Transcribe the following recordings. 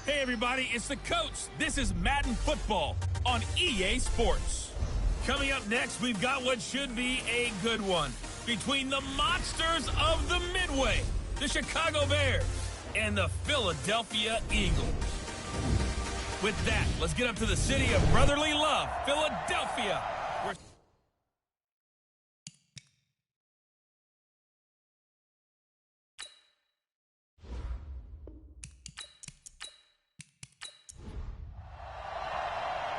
Hey everybody, it's the coach. This is Madden Football on EA Sports. Coming up next, we've got what should be a good one between the monsters of the Midway, the Chicago Bears, and the Philadelphia Eagles. With that, let's get up to the city of brotherly love, Philadelphia.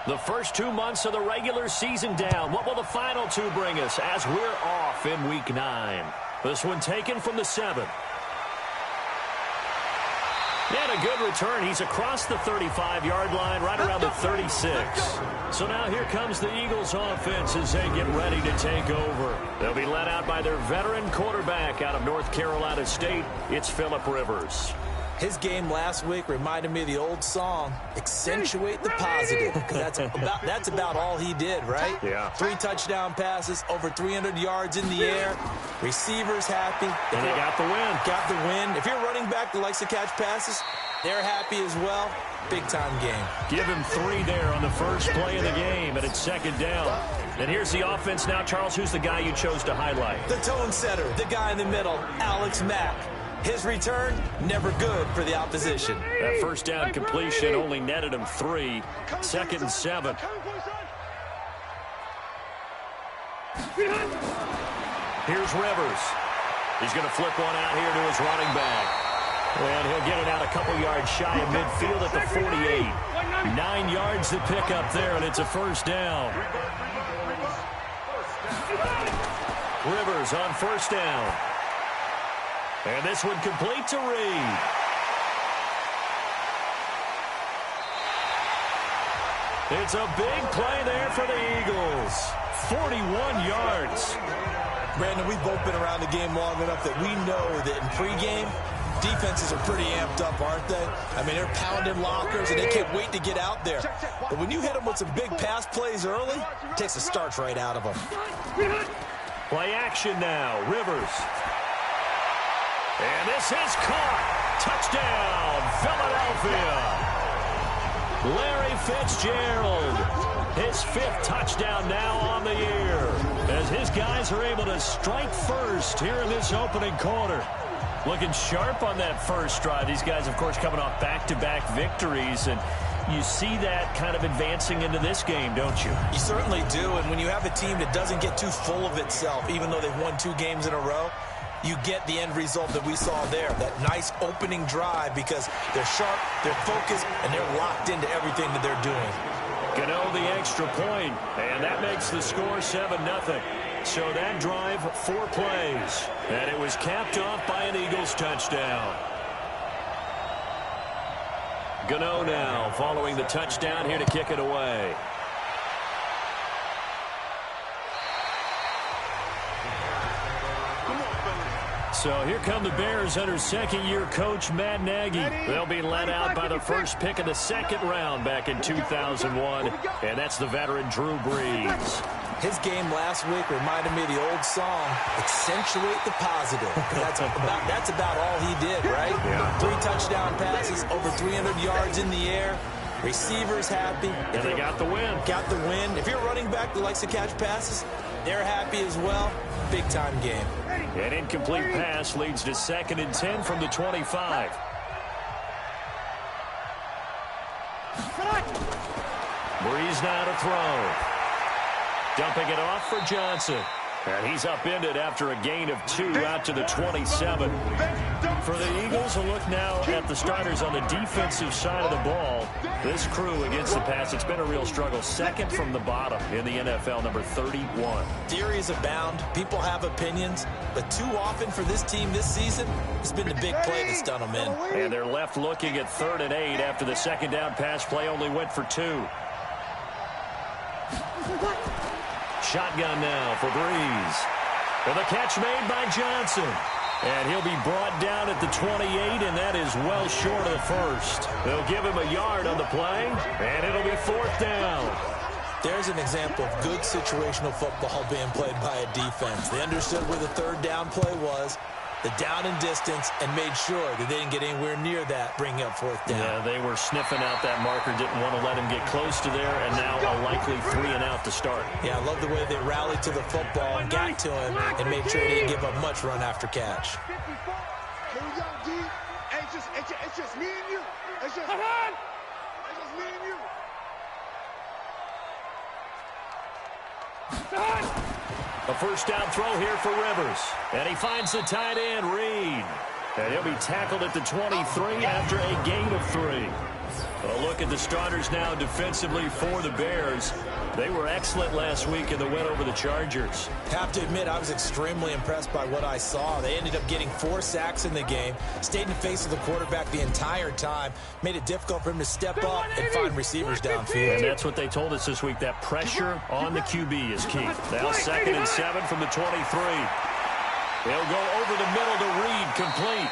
The first 2 months of the regular season down. What will the final 2 bring us as we're off in Week 9? This one taken from the 7. And a good return. He's across the 35-yard line, right around the 36. So now here comes the Eagles offense as they get ready to take over. They'll be led out by their veteran quarterback out of North Carolina State. It's Phillip Rivers. His game last week reminded me of the old song, accentuate the positive. That's about all he did, right? Yeah. 3 touchdown passes, over 300 yards in the air. Receivers happy. And they got the win. Got the win. If you're running back that likes to catch passes, they're happy as well. Big-time game. Give him 3 there on the first play of the game, and it's second down. And here's the offense now. Charles, who's the guy you chose to highlight? The tone setter, the guy in the middle, Alex Mack. His return, never good for the opposition. That first down completion only netted him 3. Second and 7. Here's Rivers. He's going to flip one out here to his running back. And he'll get it out a couple yards shy of midfield at the 48. 9 yards to pick up there, and it's a first down. Rivers on first down. And this one complete to Reed. It's a big play there for the Eagles. 41 yards. Brandon, we've both been around the game long enough that we know that in pregame, defenses are pretty amped up, aren't they? I mean, they're pounding lockers, and they can't wait to get out there. But when you hit them with some big pass plays early, it takes the starch right out of them. Play action now. Rivers. And this is caught. Touchdown, Philadelphia. Larry Fitzgerald. His 5th touchdown now on the year as his guys are able to strike first here in this opening quarter. Looking sharp on that first drive. These guys, of course, coming off back-to-back victories, and you see that kind of advancing into this game, don't you? You certainly do, and when you have a team that doesn't get too full of itself, even though they've won 2 games in a row, you get the end result that we saw there, that nice opening drive, because they're sharp, they're focused, and they're locked into everything that they're doing. Gano the extra point, and that makes the score 7-0. So that drive, 4 plays, and it was capped off by an Eagles touchdown. Gano now following the touchdown here to kick it away. So here come the Bears under second-year coach Matt Nagy. They'll be led out by the first pick of the 2nd round back in 2001, and that's the veteran Drew Brees. His game last week reminded me of the old song, accentuate the positive. That's about all he did, right? Yeah. 3 touchdown passes, over 300 yards in the air. Receivers happy. And they got the win. Got the win. If you're a running back that likes to catch passes, they're happy as well. Big-time game. An incomplete pass leads to 2nd and 10 from the 25. Breeze now to throw. Dumping it off for Johnson. And he's upended after a gain of 2 out to the 27. For the Eagles, a look now at the starters on the defensive side of the ball. This crew against the pass, it's been a real struggle. 2nd from the bottom in the NFL, number 31. Theories abound. People have opinions. But too often for this team this season, it's been the big play that's done them in. And they're left looking at 3rd and 8 after the 2nd down pass play only went for 2. Shotgun now for Breeze. And the catch made by Johnson. And he'll be brought down at the 28, and that is well short of the first. They'll give him a yard on the play, and it'll be 4th down. There's an example of good situational football being played by a defense. They understood where the 3rd down play was. the down and distance, and made sure that they didn't get anywhere near that, bringing up fourth down. Yeah, they were sniffing out that marker, didn't want to let him get close to there, and now a likely 3 and out to start. Yeah, I love the way they rallied to the football, got to him, and made sure they didn't give up much run after catch. Here we go, D. It's just me and you. It's just me and you. A first down throw here for Rivers. And he finds the tight end, Reed. And he'll be tackled at the 23 after a gain of 3. A look at the starters now defensively for the Bears. They were excellent last week in the win over the Chargers. Have to admit, I was extremely impressed by what I saw. They ended up getting 4 sacks in the game, stayed in the face of the quarterback the entire time, made it difficult for him to step up and find receivers downfield. And that's what they told us this week, that pressure on the QB is key. Now 2nd and 7 from the 23. They'll go over the middle to Reed, complete.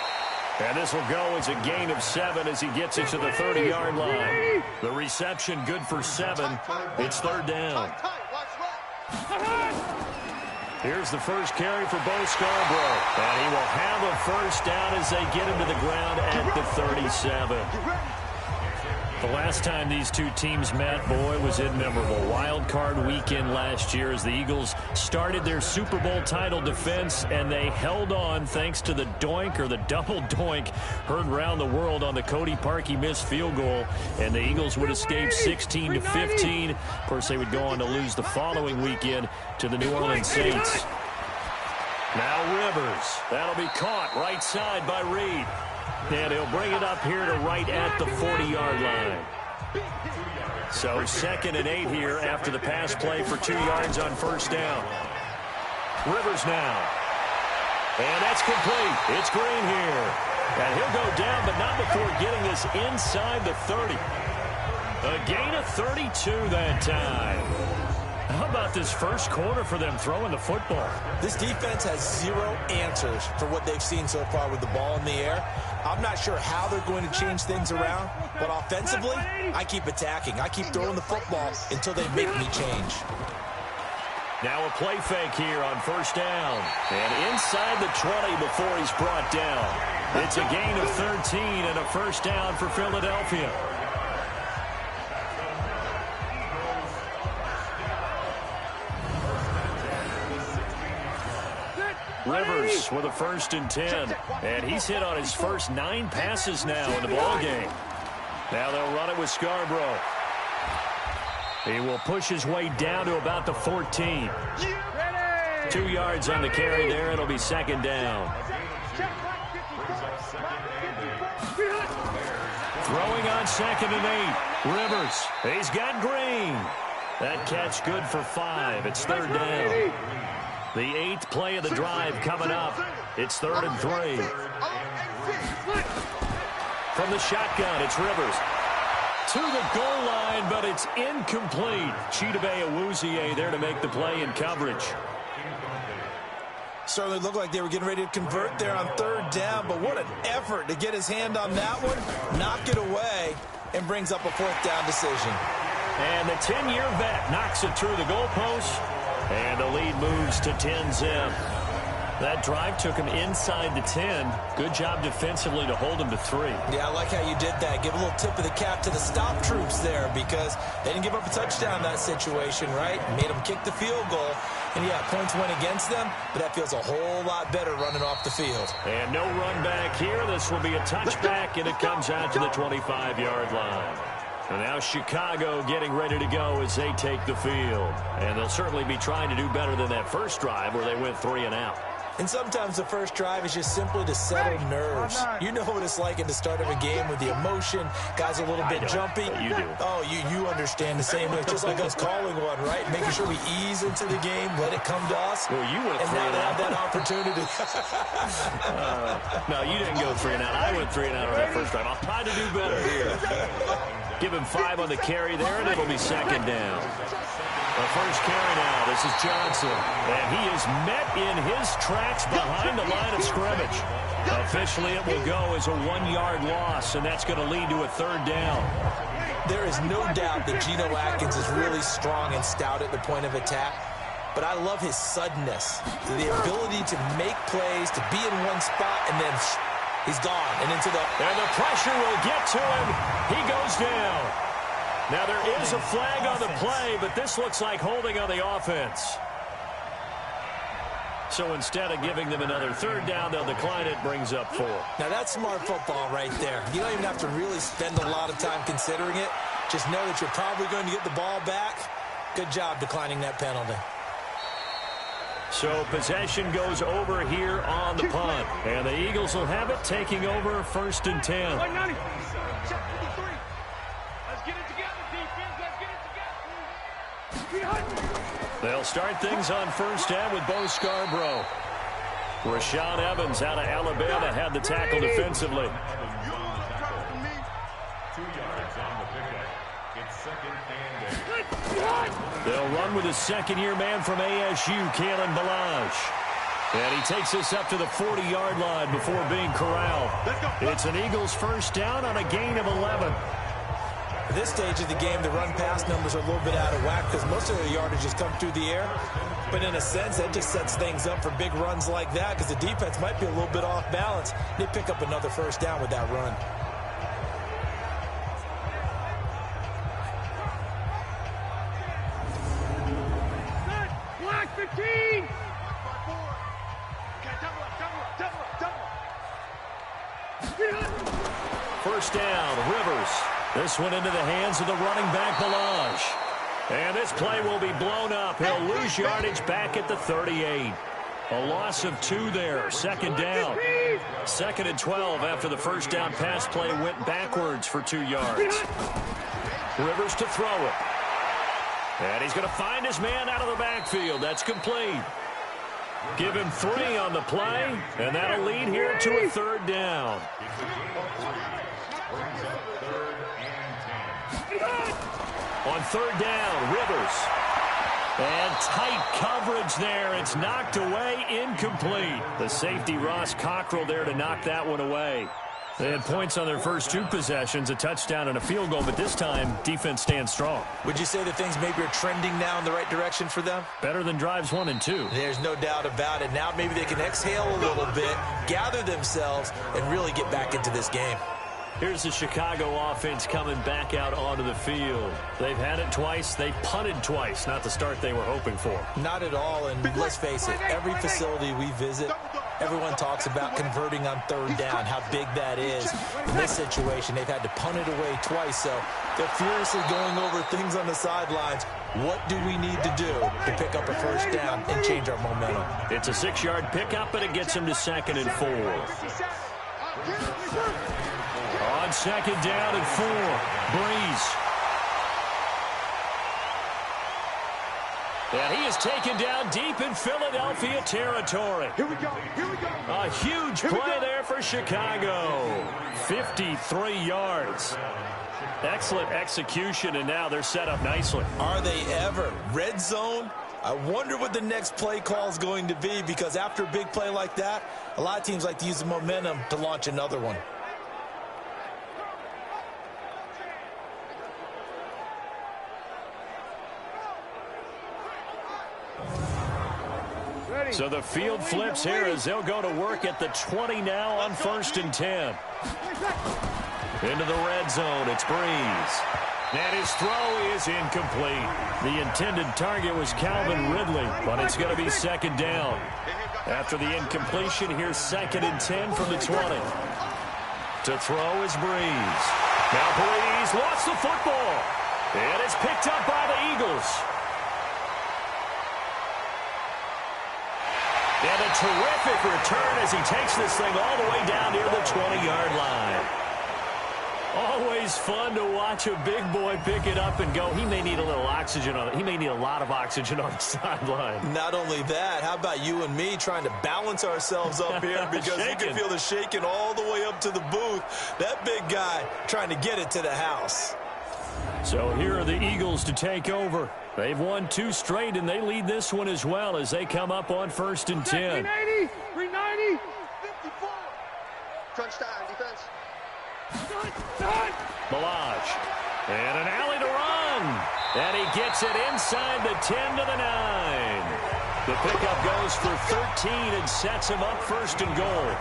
And this will go as a gain of 7 as he gets it to the 30-yard line. The reception good for 7. It's 3rd down. Here's the first carry for Bo Scarborough. And he will have a first down as they get him to the ground at the 37. The last time these two teams met, boy, was it memorable. Wild card weekend last year as the Eagles started their Super Bowl title defense, and they held on thanks to the doink or the double doink heard around the world on the Cody Parkey missed field goal, and the Eagles would escape 16-15. Of course, they would go on to lose the following weekend to the New Orleans Saints. Now Rivers. That'll be caught right side by Reed. And he'll bring it up here to right at the 40-yard line. So 2nd and 8 here after the pass play for 2 yards on first down. Rivers now. And that's complete. It's Green here. And he'll go down, but not before getting this inside the 30. A gain of 32 that time. How about this first quarter for them throwing the football? This defense has 0 answers for what they've seen so far with the ball in the air. I'm not sure how they're going to change things around, but offensively, I keep attacking. I keep throwing the football until they make me change. Now a play fake here on first down. And inside the 20 before he's brought down. It's a gain of 13 and a first down for Philadelphia. Rivers with a 1st and 10. And he's hit on his first 9 passes now in the ball game. Now they'll run it with Scarborough. He will push his way down to about the 14. 2 yards on the carry there. It'll be 2nd down. Throwing on 2nd and 8. Rivers. He's got Green. That catch good for 5. It's 3rd down. The 8th play of the drive coming up. It's 3rd and 3. From the shotgun, it's Rivers. To the goal line, but it's incomplete. Chidobe Awuzie there to make the play in coverage. Certainly looked like they were getting ready to convert there on 3rd down, but what an effort to get his hand on that one, knock it away, and brings up a 4th down decision. And the 10-year vet knocks it through the goalpost. And the lead moves to 10-zip. That drive took him inside the 10. Good job defensively to hold him to 3. Yeah, I like how you did that. Give a little tip of the cap to the stop troops there because they didn't give up a touchdown in that situation, right? Made them kick the field goal. And, yeah, points went against them, but that feels a whole lot better running off the field. And no run back here. This will be a touchback, and it comes out to the 25-yard line. And now Chicago getting ready to go as they take the field. And they'll certainly be trying to do better than that first drive where they went 3 and out. And sometimes the first drive is just simply to settle nerves. You know what it's like at the start of a game with the emotion. Guys are a little bit jumpy. You do. Oh, you understand the same way. Just like us calling one, right? Making sure we ease into the game, let it come to us. Well, you went 3 and out. And now they have that opportunity. No, you didn't go 3 and out. I went 3 and out on that first drive. I'll try to do better here. Give him 5 on the carry there, and it'll be 2nd down. The first carry now. This is Johnson. And he is met in his tracks behind the line of scrimmage. Officially, it will go as a 1-yard loss, and that's going to lead to a 3rd down. There is no doubt that Geno Atkins is really strong and stout at the point of attack. but I love his suddenness, the ability to make plays, to be in one spot, and then he's gone. And the pressure will get to him. He goes down. Now, there is a flag on the play, but this looks like holding on the offense. So instead of giving them another third down, they'll decline it, brings up 4. Now, that's smart football right there. You don't even have to really spend a lot of time considering it. Just know that you're probably going to get the ball back. Good job declining that penalty. So possession goes over here on the punt. And the Eagles will have it, taking over 1st and 10. Let's get it together, defense. Let's get it together. They'll start things on 1st down with Bo Scarborough. Rashaan Evans out of Alabama had the tackle defensively. 2 yards on the pickup. It's 2nd and 8. They'll run with his second-year man from ASU, Kalen Ballage. And he takes this up to the 40-yard line before being corralled. It's an Eagles 1st down on a gain of 11. At this stage of the game, the run-pass numbers are a little bit out of whack because most of the yardage has come through the air. But in a sense, that just sets things up for big runs like that because the defense might be a little bit off balance. They pick up another 1st down with that run. Black 15! 1st down, Rivers. This one into the hands of the running back, Ballage. And this play will be blown up. He'll lose yardage back at the 38. A loss of 2 there. 2nd down. 2nd and 12 after the 1st down pass play went backwards for 2 yards. Rivers to throw it. And he's going to find his man out of the backfield. That's complete. Give him 3 on the play, and that'll lead here to a 3rd down. On 3rd down, Rivers. And tight coverage there. It's knocked away, incomplete. The safety, Ross Cockrell, there to knock that one away. They had points on their first 2 possessions, a touchdown and a field goal, but this time, defense stands strong. Would you say that things maybe are trending now in the right direction for them? Better than drives 1 and 2. There's no doubt about it. Now maybe they can exhale a little bit, gather themselves, and really get back into this game. Here's the Chicago offense coming back out onto the field. They've had it twice. They've punted twice. Not the start they were hoping for. Not at all, and let's face it, every facility we visit, everyone talks about converting on 3rd down, how big that is. In this situation, they've had to punt it away twice, so they're furiously going over things on the sidelines. What do we need to do to pick up a 1st down and change our momentum? It's a 6-yard pickup, but it gets them to 2nd and 4. On 2nd down and 4, Breeze. And he is taken down deep in Philadelphia territory. Here we go. Here we go. A huge play there for Chicago. 53 yards. Excellent execution, and now they're set up nicely. Are they ever? Red zone? I wonder what the next play call is going to be, because after a big play like that, a lot of teams like to use the momentum to launch another one. So the field flips here as they'll go to work at the 20 now on 1st and 10. Into the red zone, it's Breeze. And his throw is incomplete. The intended target was Calvin Ridley, but it's going to be 2nd down. After the incompletion, here's 2nd and 10 from the 20. To throw is Breeze. Now Breeze lost the football. And it's picked up by the Eagles. And a terrific return as he takes this thing all the way down near the 20-yard line. Always fun to watch a big boy pick it up and go. He may need a little oxygen on it. He may need a lot of oxygen on the sideline. Not only that, how about you and me trying to balance ourselves up here, because you can feel the shaking all the way up to the booth. That big guy trying to get it to the house. So here are the Eagles to take over. They've won 2 straight, and they lead this one as well as they come up on 1st and 10. 390, 390, 54. Crunch time, defense. Ballage. And an alley to run. And he gets it inside the 10 to the 9. The pickup goes for 13 and sets him up first and goal.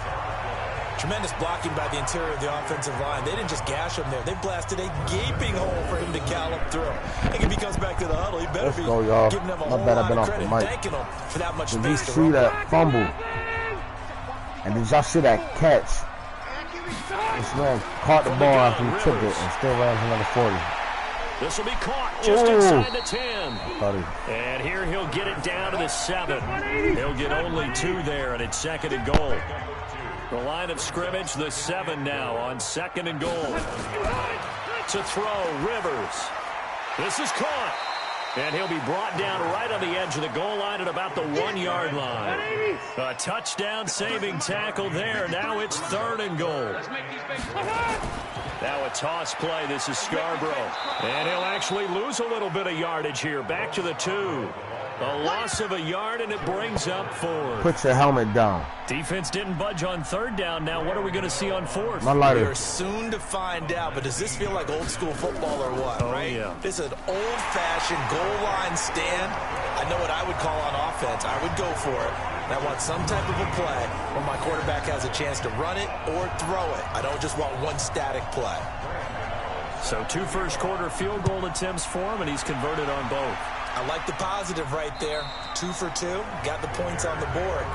Tremendous blocking by the interior of the offensive line. They didn't just gash him there. They blasted a gaping hole for him to gallop through. I think if he comes back to the huddle, he better be giving them a whole lot of credit, thanking them for that much space. Did you see that fumble? And did y'all see that catch? This man caught the ball after he took it and still ran for another 40. This will be caught just inside the 10. And here he'll get it down to the 7. He'll get only 2 there, and it's second and goal. The line of scrimmage, the 7 now on second and goal. To throw, Rivers. This is caught. And he'll be brought down right on the edge of the goal line at about the 1-yard line. A touchdown saving tackle there. Now it's third and goal. Now a toss play. This is Scarborough. And he'll actually lose a little bit of yardage here. Back to the 2. A loss of a yard, and it brings up 4. Put your helmet down. Defense didn't budge on third down. Now what are we going to see on fourth? My lighter. We're soon to find out, but does this feel like old school football or what, right? Yeah. This is an old-fashioned goal line stand. I know what I would call on offense. I would go for it. And I want some type of a play where my quarterback has a chance to run it or throw it. I don't just want one static play. So 2 first-quarter field goal attempts for him, and he's converted on both. I like the positive right there. 2 for 2. Got the points on the board.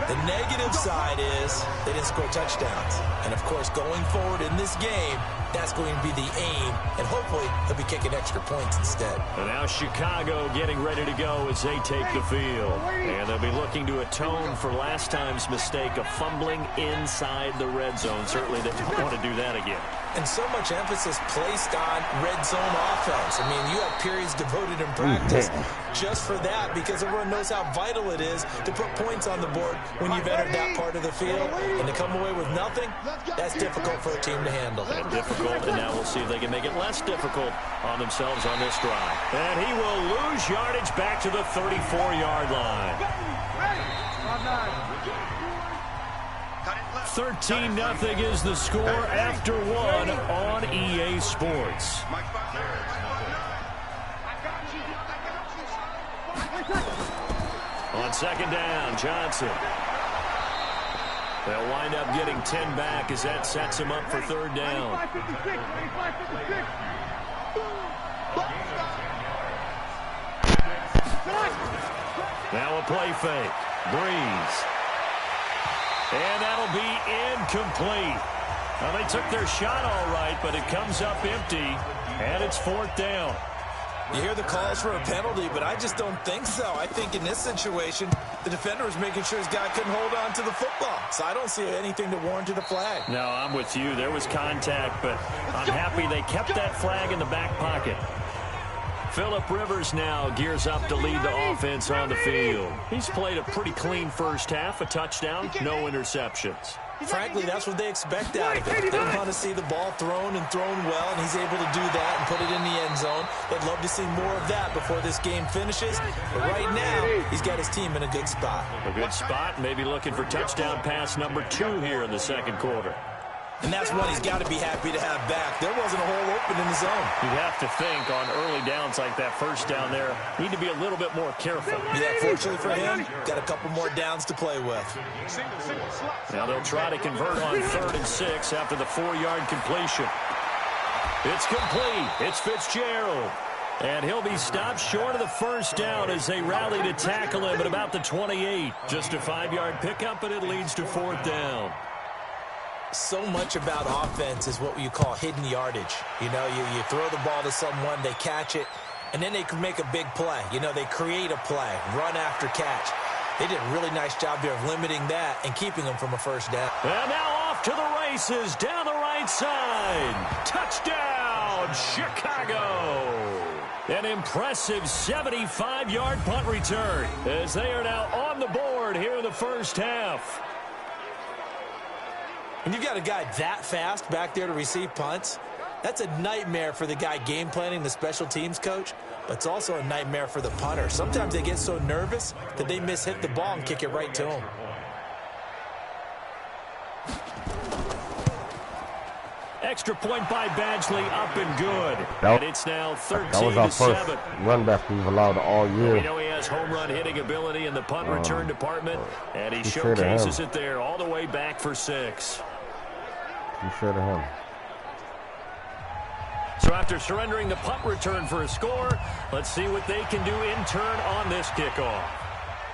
The negative side is they didn't score touchdowns. And, of course, going forward in this game, that's going to be the aim. And hopefully he'll be kicking extra points instead. And now Chicago getting ready to go as they take the field. And they'll be looking to atone for last time's mistake of fumbling inside the red zone. Certainly they don't want to do that again. And so much emphasis placed on red zone offense. I mean, you have periods devoted in practice just for that because everyone knows how vital it is to put points on the board when you've entered that part of the field. And to come away with nothing, that's difficult for a team to handle. And difficult, and now we'll see if they can make it less difficult on themselves on this drive. And he will lose yardage back to the 34-yard line. 13-0 is the score after 1 on EA Sports. On second down, Johnson. They'll wind up getting 10 back as that sets him up for third down. Now a play fake. Breeze. And that'll be incomplete. Well, they took their shot all right, but it comes up empty, and it's fourth down. You hear the calls for a penalty, but I just don't think so. I think in this situation, the defender was making sure his guy couldn't hold on to the football. So I don't see anything to warrant a flag. No, I'm with you. There was contact, but I'm happy they kept that flag in the back pocket. Phillip Rivers now gears up to lead the offense on the field. He's played a pretty clean first half, a touchdown, no interceptions. Frankly, that's what they expect out of him. They want to see the ball thrown and thrown well, and he's able to do that and put it in the end zone. They'd love to see more of that before this game finishes. But right now, he's got his team in a good spot. A good spot, maybe looking for touchdown pass number 2 here in the second quarter. And that's one he's got to be happy to have back. There wasn't a hole open in the zone. You'd have to think on early downs like that first down there, need to be a little bit more careful. Yeah, fortunately for him, got a couple more downs to play with. Now they'll try to convert on 3rd and 6 after the 4-yard completion. It's complete. It's Fitzgerald. And he'll be stopped short of the first down as they rally to tackle him at about the 28. Just a 5-yard pickup, and it leads to 4th down. So much about offense is what you call hidden yardage. You know, you throw the ball to someone, they catch it, and then they can make a big play. You know, they create a play, run after catch. They did a really nice job there of limiting that and keeping them from a first down. And now off to the races down the right side. Touchdown, Chicago. An impressive 75-yard punt return as they are now on the board here in the first half. When you've got a guy that fast back there to receive punts, that's a nightmare for the guy game planning, the special teams coach, but it's also a nightmare for the punter. Sometimes they get so nervous that they mishit the ball and kick it right to him. Extra point by Badgley, up and good. And it's now 13-7. That was our first run back we've allowed all year. We know he has home run hitting ability in the punt return department, and he showcases it there all the way back for 6. Be sure to him. So after surrendering the punt return for a score, let's see what they can do in turn on this kickoff.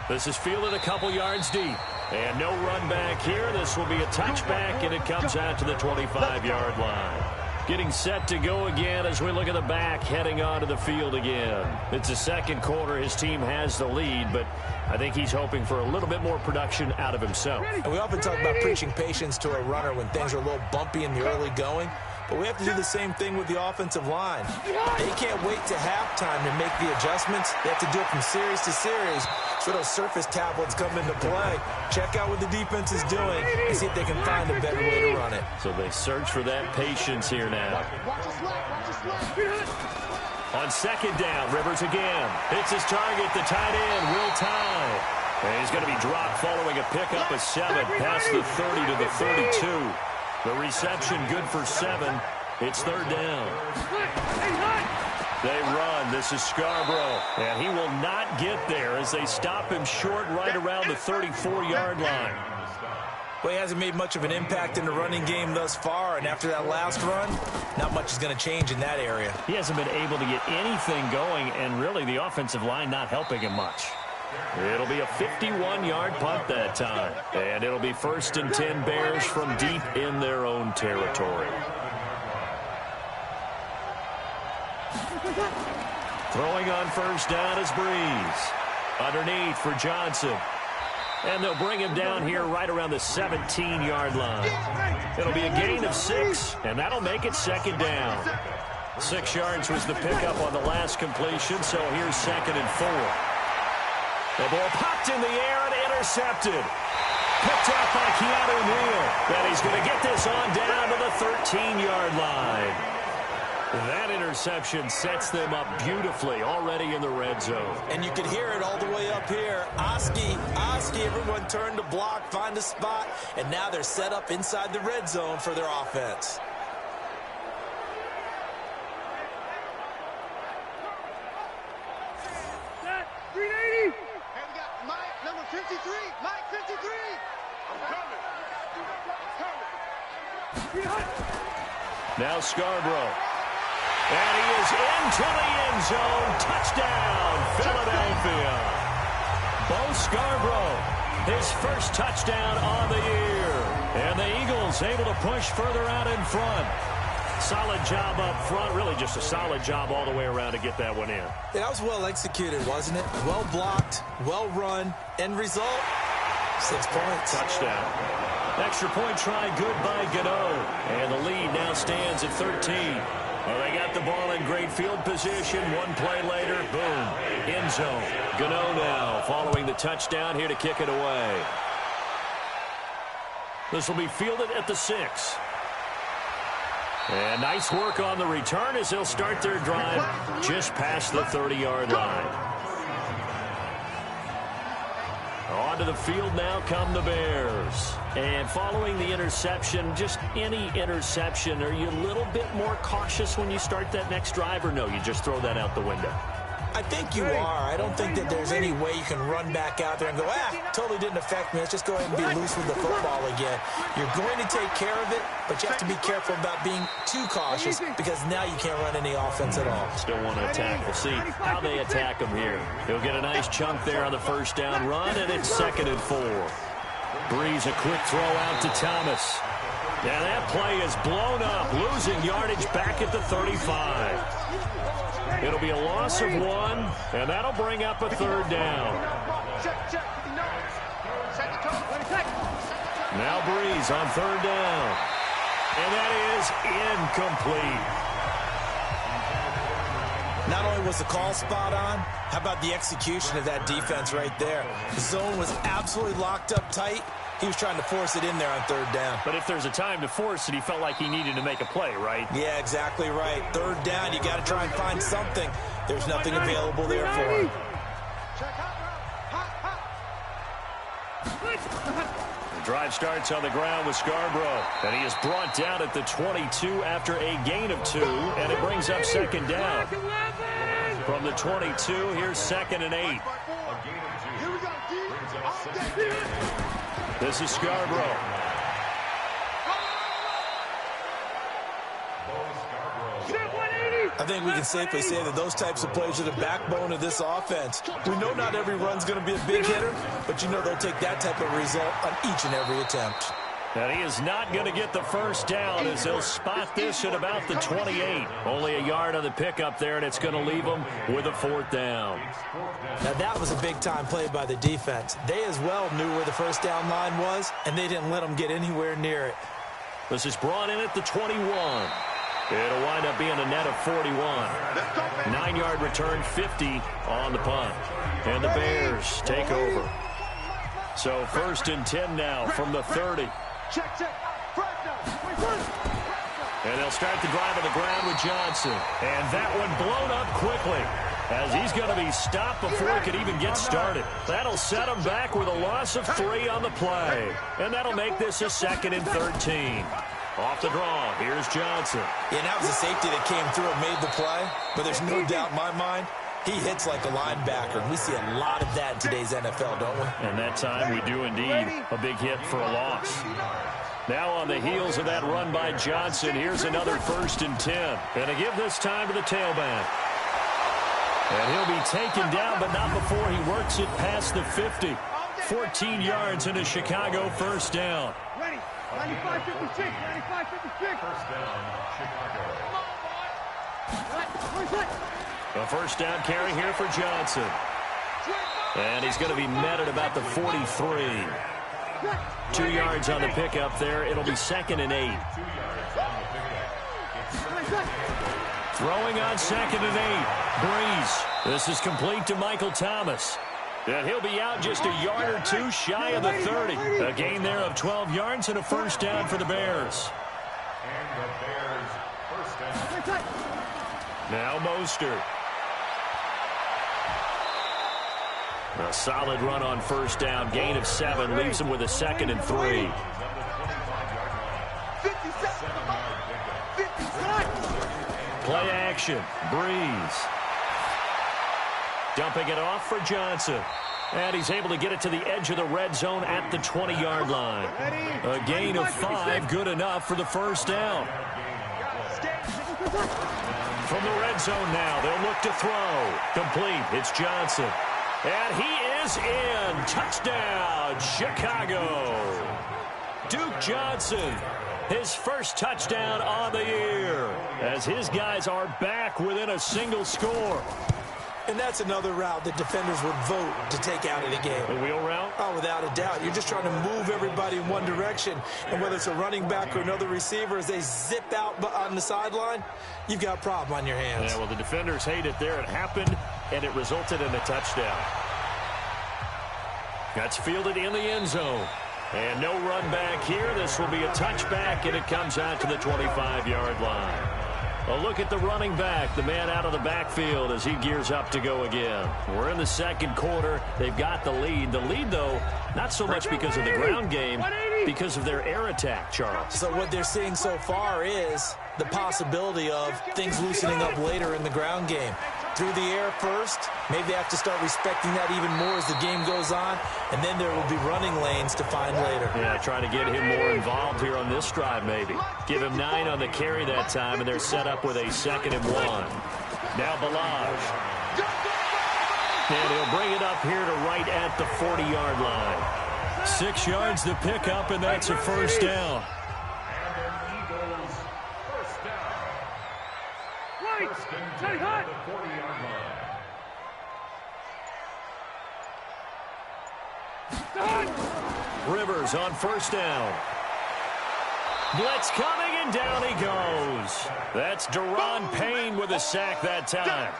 This is fielded a couple yards deep. And no run back here. This will be a touchback, and it comes out to the 25-yard line. Getting set to go again as we look at the back heading onto the field again. It's the second quarter. His team has the lead, but I think he's hoping for a little bit more production out of himself. And we often talk about preaching patience to a runner when things are a little bumpy in the early going. But we have to do the same thing with the offensive line. They can't wait to halftime to make the adjustments. They have to do it from series to series. So those surface tablets come into play. Check out what the defense is doing and see if they can find a better way to run it. So they search for that patience here now. On second down, Rivers again. Hits his target, the tight end, Will Tye. And he's going to be dropped following a pickup of 7 past the 30 to the 32. The reception good for 7. It's third down. They run. This is Scarborough. And he will not get there as they stop him short right around the 34-yard line. Well, he hasn't made much of an impact in the running game thus far. And after that last run, not much is going to change in that area. He hasn't been able to get anything going, and really the offensive line not helping him much. It'll be a 51-yard punt that time. And it'll be 1st and 10 Bears from deep in their own territory. Throwing on first down is Breeze. Underneath for Johnson. And they'll bring him down here right around the 17-yard line. It'll be a gain of 6, and that'll make it second down. 6 yards was the pickup on the last completion, so here's 2nd and 4. The ball popped in the air and intercepted. Picked up by Keanu Neal. And he's going to get this on down to the 13-yard line. That interception sets them up beautifully already in the red zone. And you can hear it all the way up here. Oski, everyone turned to block, find a spot, and now they're set up inside the red zone for their offense. Number 53, Mike 53. I'm coming. Now Scarborough. And he is into the end zone. Touchdown, Philadelphia. Bo Scarborough, his first touchdown on the year. And the Eagles able to push further out in front. Solid job up front. Really just a solid job all the way around to get that one in. Yeah, that was well executed, wasn't it? Well blocked, well run. End result, 6 points. Touchdown. Extra point try good by Gano. And the lead now stands at 13. Well, they got the ball in great field position. One play later, boom, end zone. Gano now following the touchdown here to kick it away. This will be fielded at the 6. And nice work on the return as they'll start their drive just past the 30-yard line. Onto the field now come the Bears. And following the interception, just any interception, are you a little bit more cautious when you start that next drive, or no, you just throw that out the window? I think you are. I don't think that there's any way you can run back out there and go, totally didn't affect me. Let's just go ahead and be loose with the football again. You're going to take care of it, but you have to be careful about being too cautious because now you can't run any offense at all. Still want to attack. We'll see how they attack him here. He'll get a nice chunk there on the first down run, and it's 2nd and 4. Breeze a quick throw out to Thomas. Yeah, that play is blown up, losing yardage back at the 35. It'll be a loss of 1, and that'll bring up a 3rd down. Now Breeze on 3rd down. And that is incomplete. Not only was the call spot on, how about the execution of that defense right there? The zone was absolutely locked up tight. He was trying to force it in there on 3rd down. But if there's a time to force it, he felt like he needed to make a play, right? Yeah, exactly right. 3rd down, you got to try and find something. There's nothing available there for him. Drive starts on the ground with Scarborough. And he is brought down at the 22 after a gain of 2. And it brings up second down. From the 22, here's 2nd and 8. This is Scarborough. I think we can safely say that those types of plays are the backbone of this offense. We know not every run's going to be a big hitter, but you know they'll take that type of result on each and every attempt. And he is not going to get the first down as he'll spot this at about the 28. Only a yard on the pickup there, and it's going to leave him with a 4th down. Now that was a big-time play by the defense. They as well knew where the first down line was, and they didn't let them get anywhere near it. This is brought in at the 21. It'll wind up being a net of 41. 9-yard return, 50 on the punt. And the Bears take over. So 1st and 10 now from the 30. And they'll start the drive on the ground with Johnson. And that one blown up quickly as he's going to be stopped before he could even get started. That'll set him back with a loss of 3 on the play. And that'll make this a 2nd and 13. Off the draw, here's Johnson. Yeah, that was a safety that came through and made the play. But there's no doubt in my mind, he hits like a linebacker. We see a lot of that in today's NFL, don't we? And that time we do indeed. A big hit for a loss. Now on the heels of that run by Johnson, here's another 1st and 10. And to give this time to the tailback. And he'll be taken down, but not before he works it past the 50. 14 yards and a Chicago first down. 95-56, 95-56. First down, Chicago. A first down carry here for Johnson. And he's going to be met at about the 43. 2 yards on the pickup there. It'll be 2nd and 8. Throwing on 2nd and 8. Breeze. This is complete to Michael Thomas. And he'll be out just a yard or 2 shy of the 30. A gain there of 12 yards and a first down for the Bears. And the Bears first down. Now Mostert. A solid run on first down. Gain of 7 leaves him with a 2nd and 3. Play action. Breeze. Dumping it off for Johnson. And he's able to get it to the edge of the red zone at the 20-yard line. A gain of 5, good enough for the first down. From the red zone now, they'll look to throw. Complete, it's Johnson. And he is in. Touchdown, Chicago. Duke Johnson, his first touchdown on the year, as his guys are back within a single score. And that's another route that defenders would vote to take out of the game. The wheel route? Oh, without a doubt. You're just trying to move everybody in one direction. And whether it's a running back or another receiver, as they zip out on the sideline, you've got a problem on your hands. Yeah, well, the defenders hate it there. It happened, and it resulted in a touchdown. That's fielded in the end zone. And no run back here. This will be a touchback, and it comes out to the 25-yard line. A look at the running back, the man out of the backfield as he gears up to go again. We're in the second quarter. They've got the lead. The lead, though, not so much because of the ground game, because of their air attack, Charles. So what they're seeing so far is the possibility of things loosening up later in the ground game. Through the air first, maybe they have to start respecting that even more as the game goes on, and then there will be running lanes to find later. Yeah, trying to get him more involved here on this drive maybe. Give him 9 on the carry that time, and they're set up with a 2nd and 1. Now Balazs. And he'll bring it up here to right at the 40-yard line. 6 yards to pick up, and that's a first down. Rivers on first down. Blitz coming, and down he goes. That's Deron Payne with a sack that time.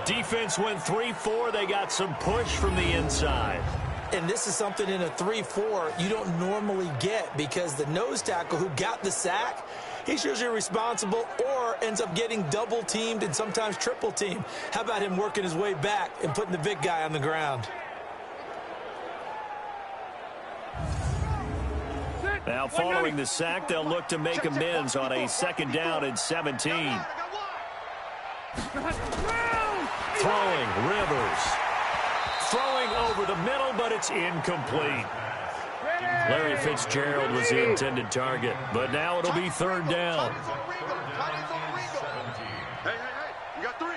Defense went 3-4. They got some push from the inside. And this is something in a 3-4 you don't normally get, because the nose tackle who got the sack, he's usually responsible or ends up getting double-teamed and sometimes triple-teamed. How about him working his way back and putting the big guy on the ground? Now following the sack, they'll look to make amends on a 2nd down and 17. Throwing, Rivers. Throwing over the middle, but it's incomplete. Larry Fitzgerald was the intended target, but now it'll be 3rd down. Hey, you got three.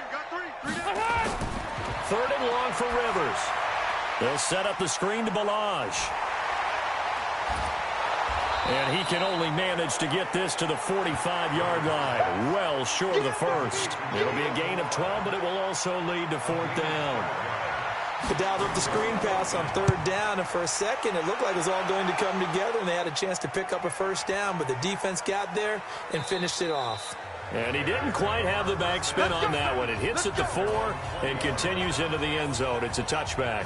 3rd and long for Rivers. They'll set up the screen to Balaj. And he can only manage to get this to the 45-yard line, well short of the first. It'll be a gain of 12, but it will also lead to 4th down. They dialed up the screen pass on 3rd down, and for a second, it looked like it was all going to come together, and they had a chance to pick up a 1st down, but the defense got there and finished it off. And he didn't quite have the backspin on that one. It hits at the 4 and continues into the end zone. It's a touchback.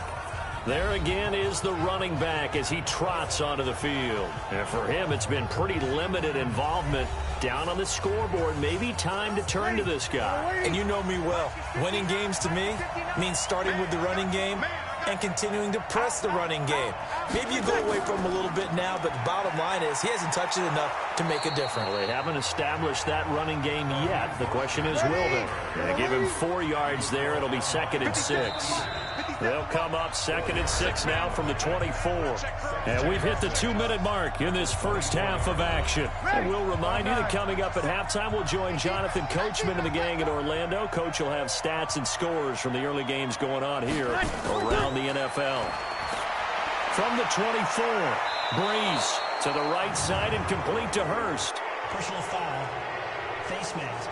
There again is the running back as he trots onto the field. And for him, it's been pretty limited involvement down on the scoreboard. Maybe time to turn to this guy. And you know me well. Winning games to me means starting with the running game and continuing to press the running game. Maybe you go away from him a little bit now, but the bottom line is he hasn't touched it enough to make a difference. Well, they haven't established that running game yet. The question is, will they? They give him 4 yards there. It'll be 2nd and 6. They'll come up 2nd and 6 now from the 24. And we've hit the 2-minute mark in this first half of action. And we'll remind you that coming up at halftime, we'll join Jonathan Coachman and the gang in Orlando. Coach will have stats and scores from the early games going on here around the NFL. From the 24, Breeze to the right side and complete to Hurst. Personal foul, face mask,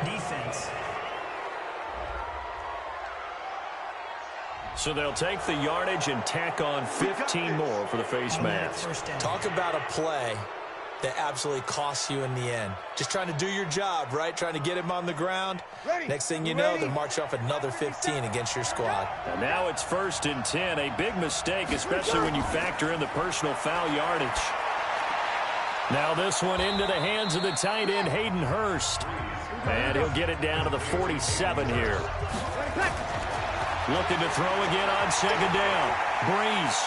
defense. So they'll take the yardage and tack on 15 more for the face mask. Talk about a play that absolutely costs you in the end. Just trying to do your job, right? Trying to get him on the ground. Next thing you know, they'll march off another 15 against your squad. And now it's 1st and 10. A big mistake, especially when you factor in the personal foul yardage. Now this one into the hands of the tight end, Hayden Hurst. And he'll get it down to the 47 here. Looking to throw again on 2nd down. Breeze.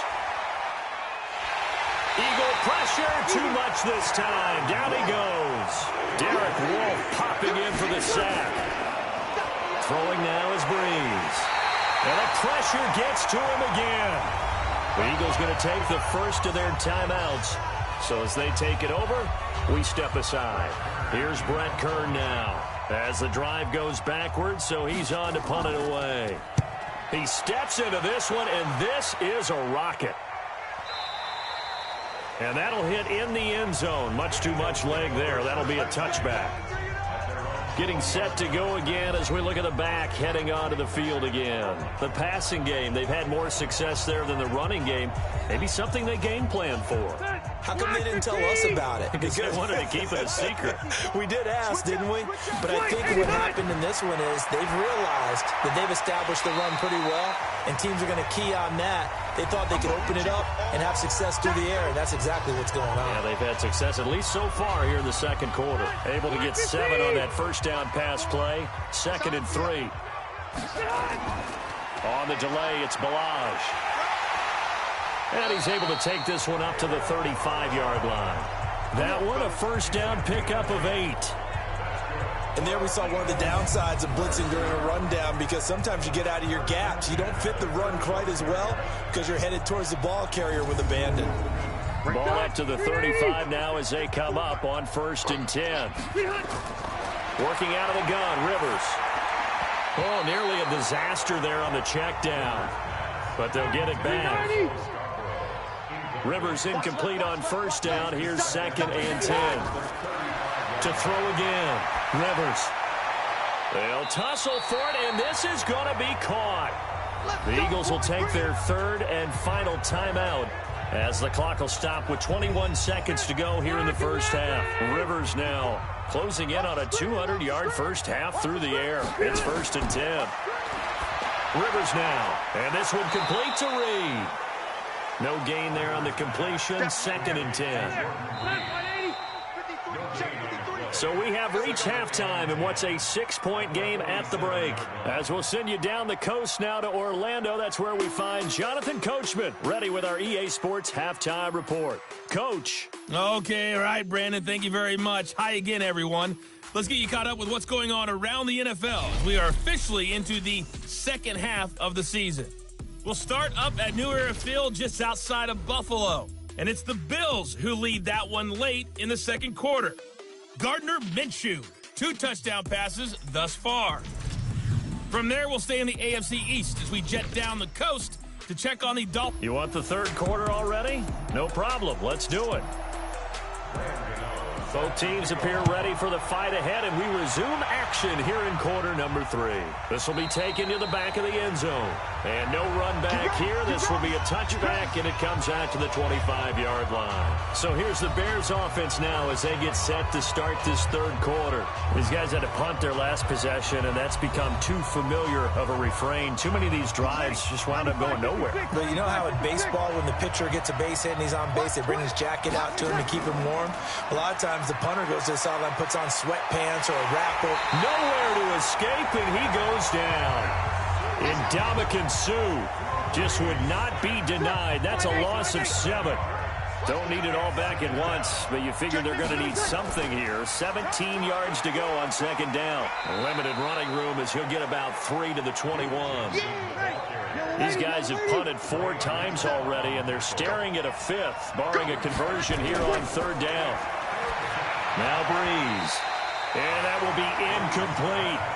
Eagle pressure, too much this time. Down he goes. Derek Wolfe popping in for the sack. Throwing now is Breeze. And the pressure gets to him again. The Eagles going to take the first of their timeouts. So as they take it over, we step aside. Here's Brett Kern now. As the drive goes backwards, so he's on to punt it away. He steps into this one, and this is a rocket. And that'll hit in the end zone. Much too much leg there. That'll be a touchback. Getting set to go again as we look at the back heading onto the field again. The passing game, they've had more success there than the running game. Maybe something they game plan for. How come they didn't tell us about it? Because they wanted to keep it a secret. We did ask, didn't we? But I think what happened in this one is they've realized that they've established the run pretty well, and teams are going to key on that. They thought they could open it up and have success through the air, and that's exactly what's going on. Yeah, they've had success, at least so far here in the second quarter. Able to get 7 on that first down pass play. 2nd and 3. On the delay, it's Balaj. And he's able to take this one up to the 35-yard line. That one, a first down pickup of 8. And there we saw one of the downsides of blitzing during a rundown, because sometimes you get out of your gaps. You don't fit the run quite as well because you're headed towards the ball carrier with abandon. Ball up to the 35 now as they come up on 1st and 10. Working out of the gun, Rivers. Oh, nearly a disaster there on the check down. But they'll get it back. Rivers incomplete on 1st down. Here's 2nd and 10. To throw again. Rivers. They'll tussle for it, and this is going to be caught. The Eagles will take their 3rd and final timeout as the clock will stop with 21 seconds to go here in the first half. Rivers now closing in on a 200-yard first half through the air. It's 1st and 10. Rivers now, and this one complete to Reed. No gain there on the completion. 2nd and 10. So we have reached halftime in what's a 6-point game at the break. As we'll send you down the coast now to Orlando, that's where we find Jonathan Coachman, ready with our EA Sports Halftime Report. Coach. Okay, all right, Brandon, thank you very much. Hi again, everyone. Let's get you caught up with what's going on around the NFL as we are officially into the second half of the season. We'll start up at New Era Field just outside of Buffalo. And it's the Bills who lead that one late in the second quarter. Gardner Minshew, 2 touchdown passes thus far. From there, we'll stay in the AFC East as we jet down the coast to check on the Dolphins. You want the third quarter already? No problem. Let's do it. Both teams appear ready for the fight ahead, and we resume action here in quarter number 3. This will be taken to the back of the end zone. And no run back here. This will be a touchback, and it comes out to the 25-yard line. So here's the Bears offense now as they get set to start this third quarter. These guys had to punt their last possession, and that's become too familiar of a refrain. Too many of these drives just wound up going nowhere. But you know how in baseball, when the pitcher gets a base hit and he's on base, they bring his jacket out to him to keep him warm? A lot of times the punter goes to the sideline, puts on sweatpants or a wrapper. Nowhere to escape, and he goes down. Ndamukong Suh just would not be denied. That's a loss of 7. Don't need it all back at once, but you figure they're going to need something here. 17 yards to go on second down. Limited running room as he'll get about 3 to the 21. These guys have punted 4 times already, and they're staring at a 5th, barring a conversion here on third down. Now Breeze, and that will be incomplete.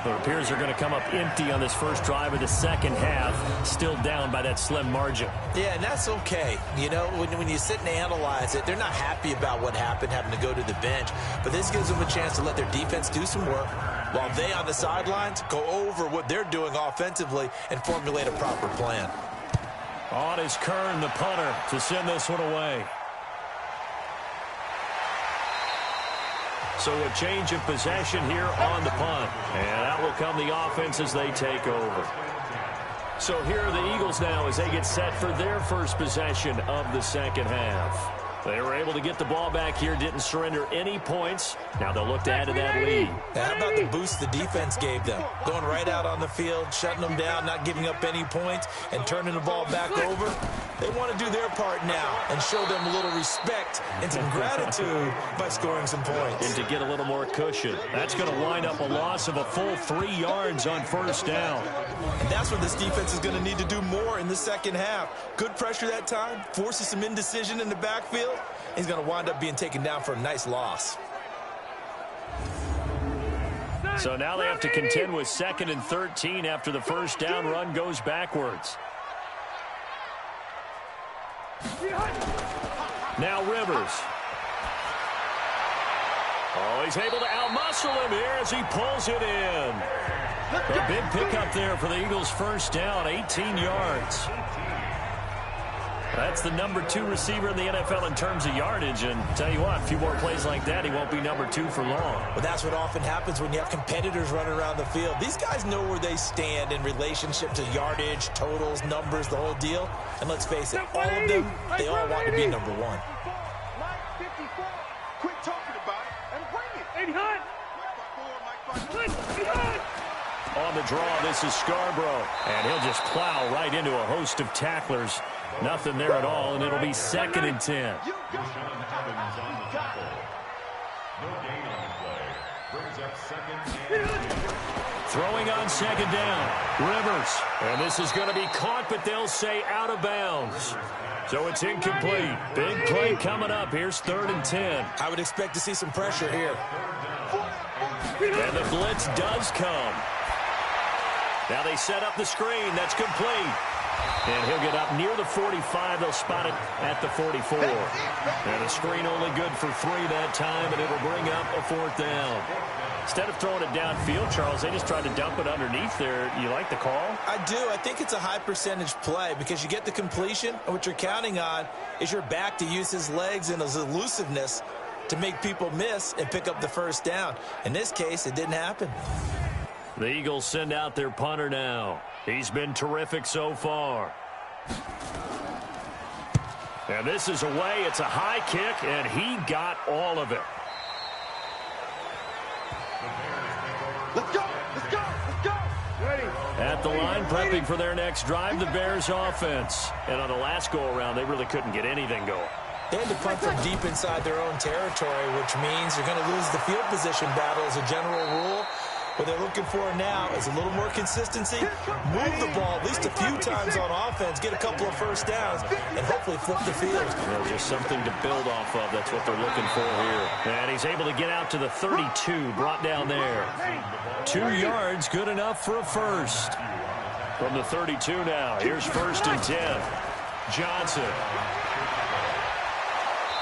It appears they're going to come up empty on this first drive of the second half, still down by that slim margin. Yeah, and that's okay. You know, when you sit and analyze it, they're not happy about what happened, having to go to the bench, but this gives them a chance to let their defense do some work while they on the sidelines go over what they're doing offensively and formulate a proper plan. On is Kern, the punter, to send this one away. So a change of possession here on the punt. And out will come the offense as they take over. So here are the Eagles now as they get set for their first possession of the second half. They were able to get the ball back here, didn't surrender any points. Now they'll look to add to that lead. Now, how about the boost the defense gave them? Going right out on the field, shutting them down, not giving up any points, and turning the ball back over. They want to do their part now and show them a little respect and some gratitude by scoring some points. And to get a little more cushion. That's going to wind up a loss of a full 3 yards on first down. And that's what this defense is going to need to do more in the second half. Good pressure that time, forces some indecision in the backfield. He's going to wind up being taken down for a nice loss. So now they have to contend with 2nd and 13 after the first down run goes backwards. Now Rivers. Oh, he's able to outmuscle him here as he pulls it in. A big pickup there for the Eagles' first down, 18 yards. That's the number 2 receiver in the NFL in terms of yardage, and tell you what, a few more plays like that, he won't be number 2 for long. But that's what often happens when you have competitors running around the field. These guys know where they stand in relationship to yardage, totals, numbers, the whole deal. And let's face it, all of them, they all want to be number 1. Line 54. Quit talking about it and bring it. On the draw, this is Scarborough, and he'll just plow right into a host of tacklers. Nothing there at all, and it'll be 2nd and 10. Throwing on second down, Rivers. And this is going to be caught, but they'll say out of bounds. So it's incomplete. Big play coming up. Here's 3rd and 10. I would expect to see some pressure here. And the blitz does come. Now they set up the screen. That's complete. And he'll get up near the 45. They'll spot it at the 44. And a screen only good for 3 that time, and it'll bring up a 4th down. Instead of throwing it downfield, Charles, they just tried to dump it underneath there. You like the call? I do. I think it's a high percentage play because you get the completion, and what you're counting on is your back to use his legs and his elusiveness to make people miss and pick up the first down. In this case, it didn't happen. The Eagles send out their punter now. He's been terrific so far. And this is away. It's a high kick, and he got all of it. Let's go. Let's go. Let's go. Ready. At the line, prepping for their next drive, the Bears offense. And on the last go-around, they really couldn't get anything going. They had to punt from deep inside their own territory, which means you're going to lose the field position battle as a general rule. What they're looking for now is a little more consistency, move the ball at least a few times on offense, get a couple of first downs, and hopefully flip the field. Yeah, just something to build off of. That's what they're looking for here. And he's able to get out to the 32, brought down there. 2 yards, good enough for a first. From the 32 now, here's 1st and 10. Johnson.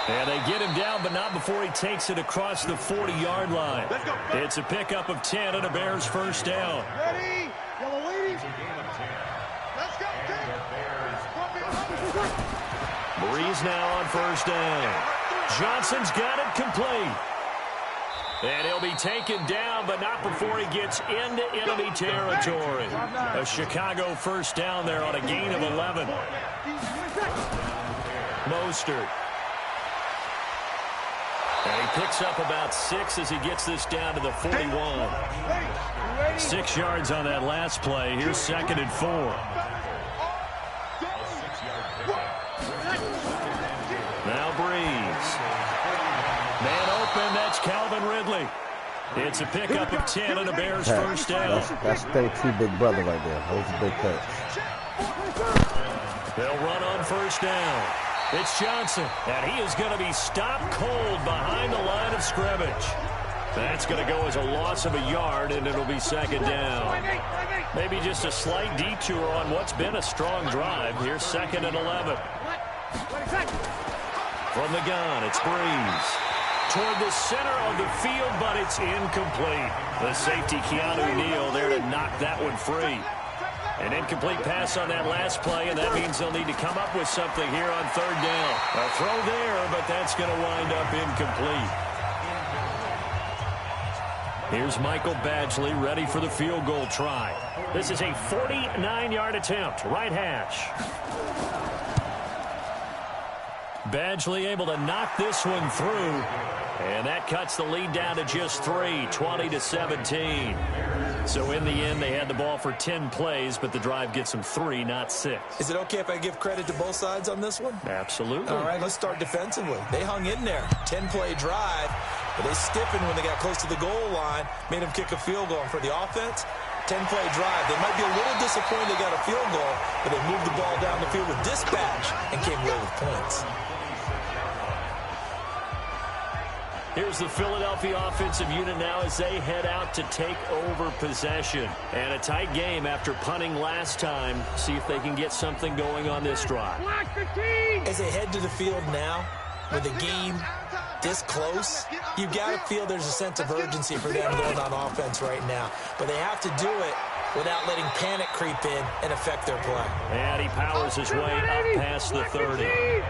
And they get him down, but not before he takes it across the 40-yard line. It's a pickup of 10 and a Bears first down. Ready? Yellow ladies. Let's go. Breeze now on first down. Johnson's got it complete. And he'll be taken down, but not before he gets into enemy territory. A Chicago first down there on a gain of 11. Mostert. And he picks up about 6 as he gets this down to the 41. 6 yards on that last play. Here's 2nd and 4. Now Breeze. Man open, that's Calvin Ridley. It's a pickup of 10 and a Bears first down. That's 32 big brother right there. That was a big catch. They'll run on first down. It's Johnson, and he is going to be stopped cold behind the line of scrimmage. That's going to go as a loss of a yard, and it'll be 2nd down. Maybe just a slight detour on what's been a strong drive. Here's 2nd and 11. From the gun, it's Breeze. Toward the center of the field, but it's incomplete. The safety, Keanu Neal, there to knock that one free. An incomplete pass on that last play, and that means they'll need to come up with something here on 3rd down. A throw there, but that's going to wind up incomplete. Here's Michael Badgley ready for the field goal try. This is a 49-yard attempt, right hash. Badgley able to knock this one through, and that cuts the lead down to just 3, 20-17. So in the end, they had the ball for 10 plays, but the drive gets them 3, not 6. Is it okay if I give credit to both sides on this one? Absolutely. All right, let's start defensively. They hung in there. 10-play drive, but they stiffened when they got close to the goal line, made them kick a field goal. And for the offense, 10-play drive. They might be a little disappointed they got a field goal, but they moved the ball down the field with dispatch and came away with points. Here's the Philadelphia offensive unit now as they head out to take over possession. And a tight game after punting last time. See if they can get something going on this drive. As they head to the field now, with the game this close, you've got to feel there's a sense of urgency for them going on offense right now. But they have to do it without letting panic creep in and affect their play. And he powers his way up past the 30.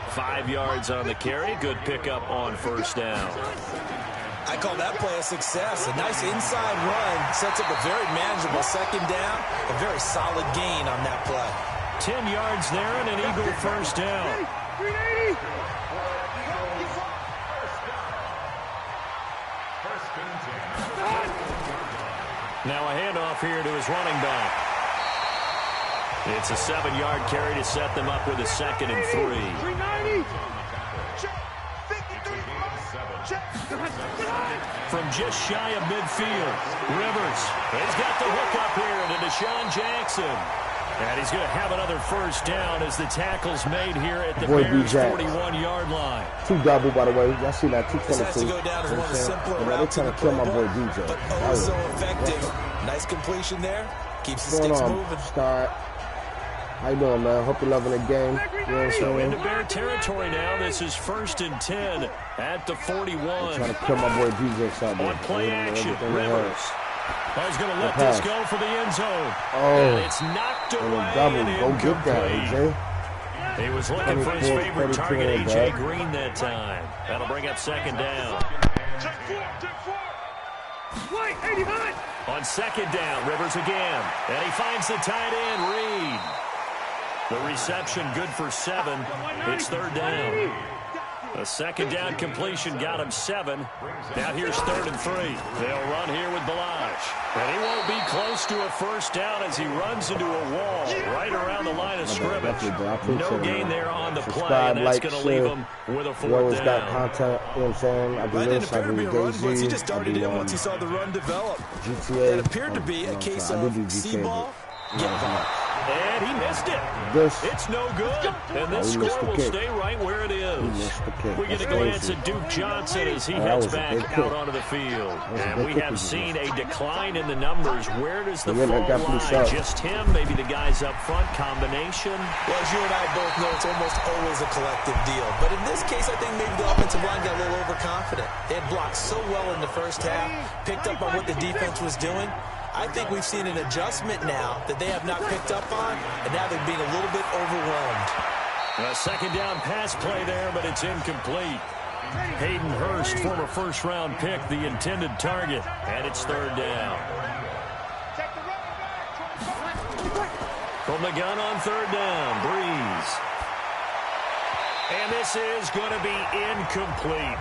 5 yards on the carry. Good pickup on first down. I call that play a success. A nice inside run sets up a very manageable 2nd down. A very solid gain on that play. 10 yards there and an Eagle first down. Now a handoff here to his running back. It's a 7-yard carry to set them up with a 2nd and 3. From just shy of midfield, Rivers. He's got the hook up here to Deshaun Jackson. And he's going to have another first down as the tackle's made here at the Bears' 41-yard line. 2 double, by the way. Y'all see that? 222. This has to go down as one of the simpler routes in the Pro Bowl, but also effective. Nice completion there. Keeps the sticks moving. Start. How you doing, man? Hope you're loving the game. You know what I'm saying? So into Bear territory now. This is 1st and 10 at the 41. I'm trying to kill my boy DJ something. On play action, Rivers. He's going to let this go for the end zone. Oh, and it's knocked away. Double. Go get that, AJ. He was looking for his favorite target, A.J. Green, that time. That'll bring up 2nd down. On 2nd down, Rivers again. And he finds the tight end, Reed. The reception good for 7. It's third down. A second down completion got him 7. Now here's 3rd and 3. They'll run here with Balaj. And he won't be close to a first down as he runs into a wall right around the line of scrimmage. No gain there on the play, and that's going to leave him with a 4th down. always got content, you know what I'm saying? I do this, I do DayZ. He just started in once he saw the run develop. GTA. It appeared to be a case of C-ball, get ball. And he missed it. It's no good. And this score will stay right where it is. We get a glance at Duke Johnson as he heads back out onto the field. And we have seen a decline in the numbers. Where does the fall lie? Just him? Maybe the guys up front? Combination? Well, as you and I both know, it's almost always a collective deal. But in this case, I think maybe the offensive line got a little overconfident. They had blocked so well in the first half, picked up on what the defense was doing. I think we've seen an adjustment now that they have not picked up on, and now they're being a little bit overwhelmed. A second down pass play there, but it's incomplete. Hayden Hurst, former first-round pick, the intended target, and it's 3rd down. From the gun on 3rd down, Breeze. And this is going to be incomplete.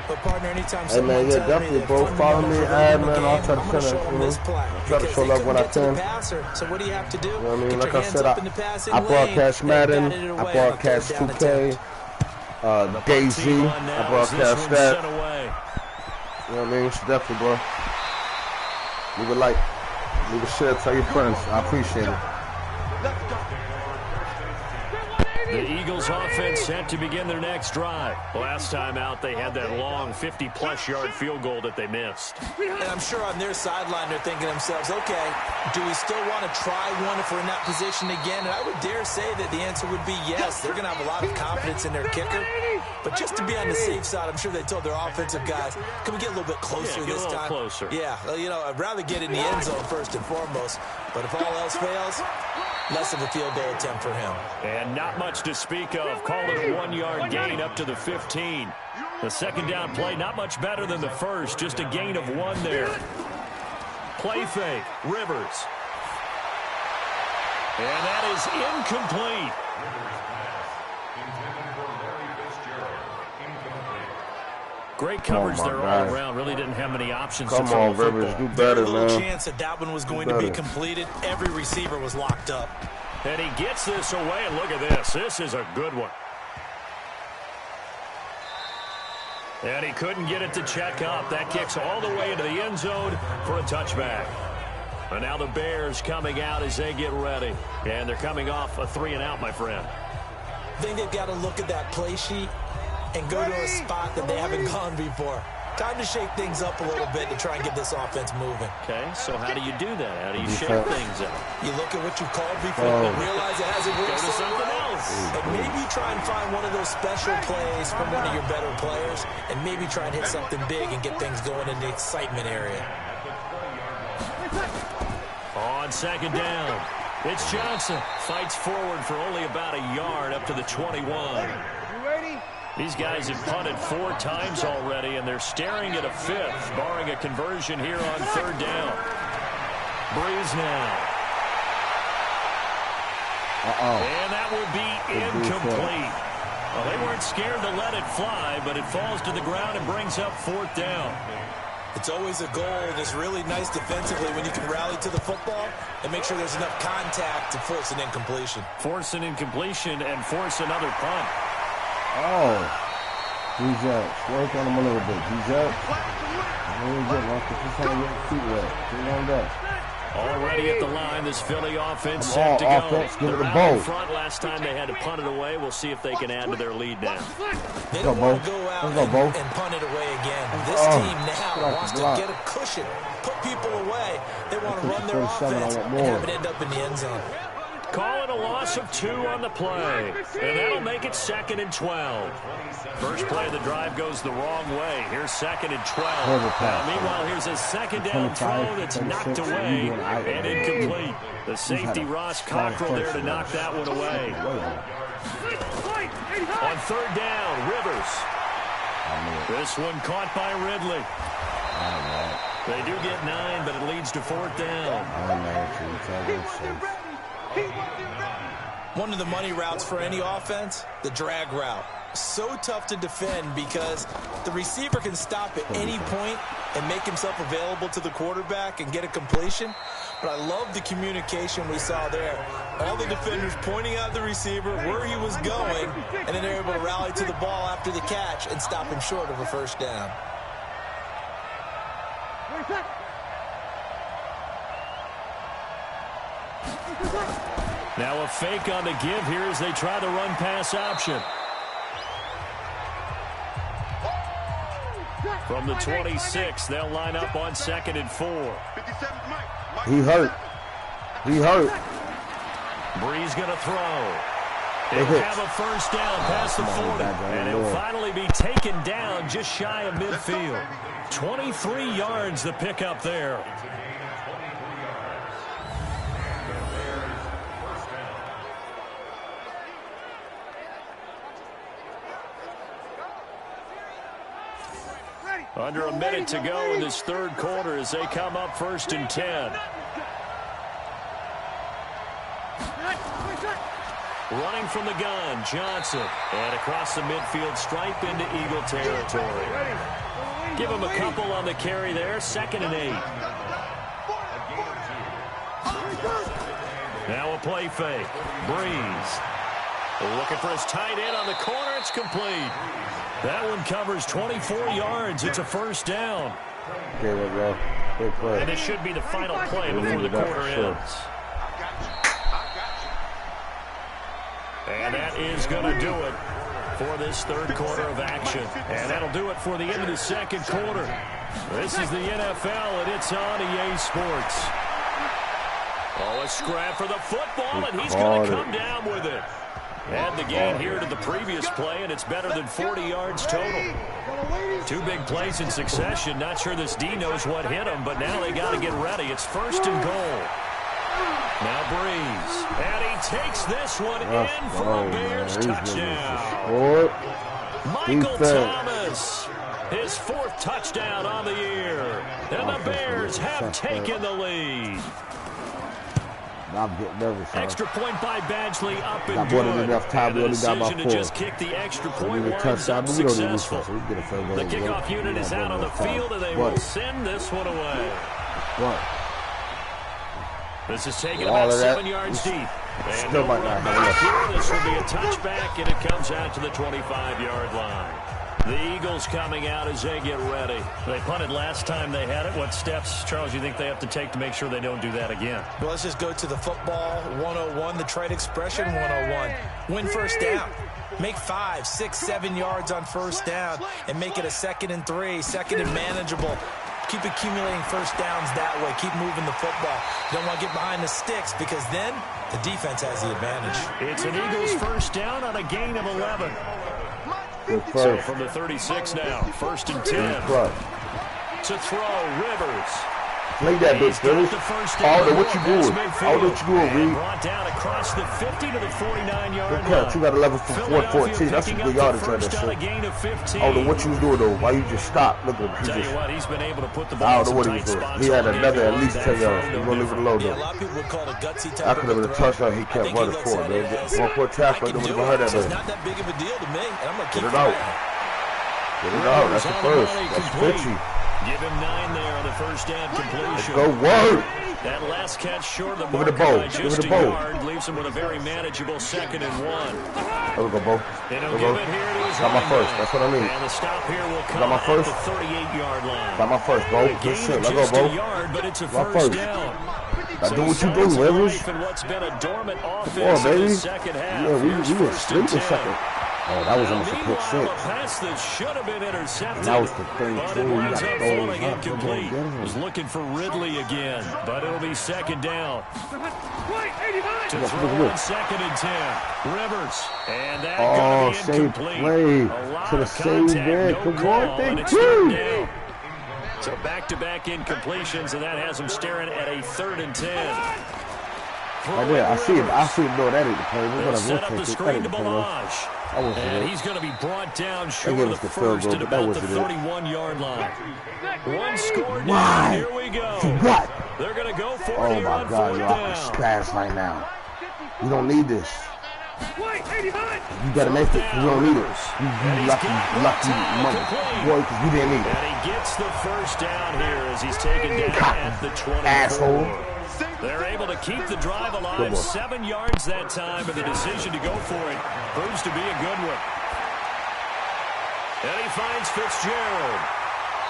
But partner, anytime hey man, yeah, definitely, bro. Follow me, man. I'll try to send it. Try to show up when I can. So what do you have to do? You know what I mean? Like I said, I broadcast Madden, I broadcast 2K, DayZ, I broadcast that. You know what I mean? So definitely, bro. Leave a like, leave a share, tell your friends. I appreciate it. The Eagles offense set to begin their next drive. Last time out, they had that long 50-plus yard field goal that they missed. And I'm sure on their sideline, they're thinking to themselves, okay, do we still want to try one if we're in that position again? And I would dare say that the answer would be yes. They're going to have a lot of confidence in their kicker. But just to be on the safe side, I'm sure they told their offensive guys, can we get a little bit closer this time? Closer. Yeah, you know, I'd rather get in the end zone first and foremost. But if all else fails, less of a field goal attempt for him. And not much to speak of. Call it a 1-yard gain up to the 15. The second down play, not much better than the first. Just a gain of 1 there. Play fake, Rivers. And that is incomplete. Great coverage there all around. Really didn't have many options to throw the football. Rivers, do better, man. Little chance that one was going to be completed. Every receiver was locked up. And he gets this away, and look at this. This is a good one. And he couldn't get it to check up. That kicks all the way into the end zone for a touchback. And now the Bears coming out as they get ready. And they're coming off a 3-and-out, my friend. I think they've got to look at that play sheet and go to a spot that they haven't gone before. Time to shake things up a little bit to try and get this offense moving. Okay, so how do you do that? How do you shake things up? You look at what you called before and realize it hasn't worked so something well. else. And maybe try and find one of those special plays from one of your better players and maybe try and hit something big and get things going in the excitement area. On second down, it's Johnson. Fights forward for only about a yard up to the 21. These guys have punted 4 times already, and they're staring at a 5th, barring a conversion here on 3rd down. Breeze now. And that would be incomplete. Well, they weren't scared to let it fly, but it falls to the ground and brings up 4th down. It's always a goal, and it's really nice defensively when you can rally to the football and make sure there's enough contact to force an incompletion. Force an incompletion and force another punt. Oh, D-Jax, work on him a little bit. D-Jax, just trying to get his feet wet. Get on that. Already at the line, this Philly offense set to go. Give it a ball. Front last time they had to punt it away. We'll see if they can add to their lead now. They don't want to go out and punt it away again. This team now wants to get a cushion, put people away. They want to run their offense and have it end up in the end zone. Call it a loss of 2 on the play, and that'll make it 2nd and 12. First play of the drive goes the wrong way. Here's 2nd and 12. Meanwhile, here's a second down throw that's knocked away and incomplete. The safety, Ross Cockrell, there to knock that one away. On 3rd down, Rivers. This one caught by Ridley. They do get 9, but it leads to 4th down. One of the money routes for any offense, the drag route. So tough to defend because the receiver can stop at any point and make himself available to the quarterback and get a completion. But I love the communication we saw there. All the defenders pointing out the receiver, where he was going, and then they're able to rally to the ball after the catch and stop him short of a 1st down. Now a fake on the give here as they try the run-pass option. From the 26, they'll line up on 2nd and 4. He hurt. He hurt. Breeze going to throw. They'll have a 1st down past the 40. And he'll finally be taken down just shy of midfield. 23 yards the pickup there. Under a minute to go in this 3rd quarter as they come up 1st and 10. Running from the gun, Johnson. And across the midfield stripe into Eagle territory. Give him a couple on the carry there. 2nd and 8. Now a play fake. Breeze. Looking for his tight end on the corner. It's complete. That one covers 24 yards. It's a 1st down. Okay, let's go. Big play. And it should be the final play before the quarter ends. And that is going to do it for this 3rd quarter of action. And that'll do it for the end of the 2nd quarter. This is the NFL, and it's on EA Sports. Oh, a scrap for the football, and he's going to come down with it. Add the gain here to the previous play, and it's better than 40 yards total. 2 big plays in succession. Not sure this D knows what hit him, but now they got to get ready. It's 1st and goal. Now Breeze. And he takes this one in for a Bears touchdown. Michael Thomas. His 4th touchdown on the year. And the Bears have taken the lead. I'm getting nervous. Extra point by Badgley up and good. Enough time. And the decision to just kick the extra point winds up successful. The kickoff unit is out on the field, and they will send this one away. This is taken about 7 yards deep. And still might not have here. This will be a touchback, and it comes out to the 25-yard line. The Eagles coming out as they get ready. They punted last time they had it. What steps, Charles, you think they have to take to make sure they don't do that again? Well, let's just go to the football 101, the trade expression 101. Win 1st down. Make 5, 6, 7 yards on 1st down and make it a 2nd and 3, 2nd and manageable. Keep accumulating 1st downs that way. Keep moving the football. You don't want to get behind the sticks because then the defense has the advantage. It's an Eagles 1st down on a gain of 11. So from the 36 now, 1st and 10. To throw, Rivers. Play that bitch, Billy. I don't know what you doing. I don't know what you doing, Reed. Brought down across the 50 to the 49-yard line. You got 11 for 414. That's some good yardage right there, sir. I don't know what you was doing, though. Why you just stopped? Look at him. Tell you what, he's been able to put the ball I don't know what he was doing. He had another at least 10 yards. He's going to leave it alone, though. A lot of people would call it a gutsy type I could have been a touchdown. He kept running for it, man. One for a tackle. I don't behind that, man. It's not that big of a deal to me, and I'm going to keep it out. Get it out. That's the first. That's 50. Give him 9 there on the 1st down completion. Go work. That last catch short of the mark by just a yard leaves him with a very manageable 2nd and 1. There we go, Bo. And he'll give it here to his got my first. That's what I mean. And the stop here will come got my first. at the 38-yard line. Got my first, Bo. Good shit. Let's go, Bo. Yard, but it's a first down. I do what you do, Rivers. What's been a dormant offense in the second half. Yeah, we were asleep the second. Oh, that was almost a pick 6. A pass that should have been intercepted. And that was the thing, but it winds up falling incomplete. Was looking for Ridley again, but it'll be 2nd down. To throw on 2nd and 10. Rivers. And that got to be incomplete. Play. A lot to the of same contact, no call, and it's 3rd down. So back-to-back incompletions, and that has them staring at a 3rd and 10. through. I did. I see it. I see it. No, that ain't the play. We're gonna set up the screen to Balazs. And he's going to be brought down short of the first at about the 31-yard line. One score down. Here we go. What? They're going to go for it. Oh my God, y'all can spaz right now. You don't need this. You gotta make it. You don't need it. You lucky money, boy, because you didn't need it. And he gets the first down here as he's taken down at the 24. Asshole. They're able to keep the drive alive. 7 yards that time, but the decision to go for it proves to be a good one. And he finds Fitzgerald.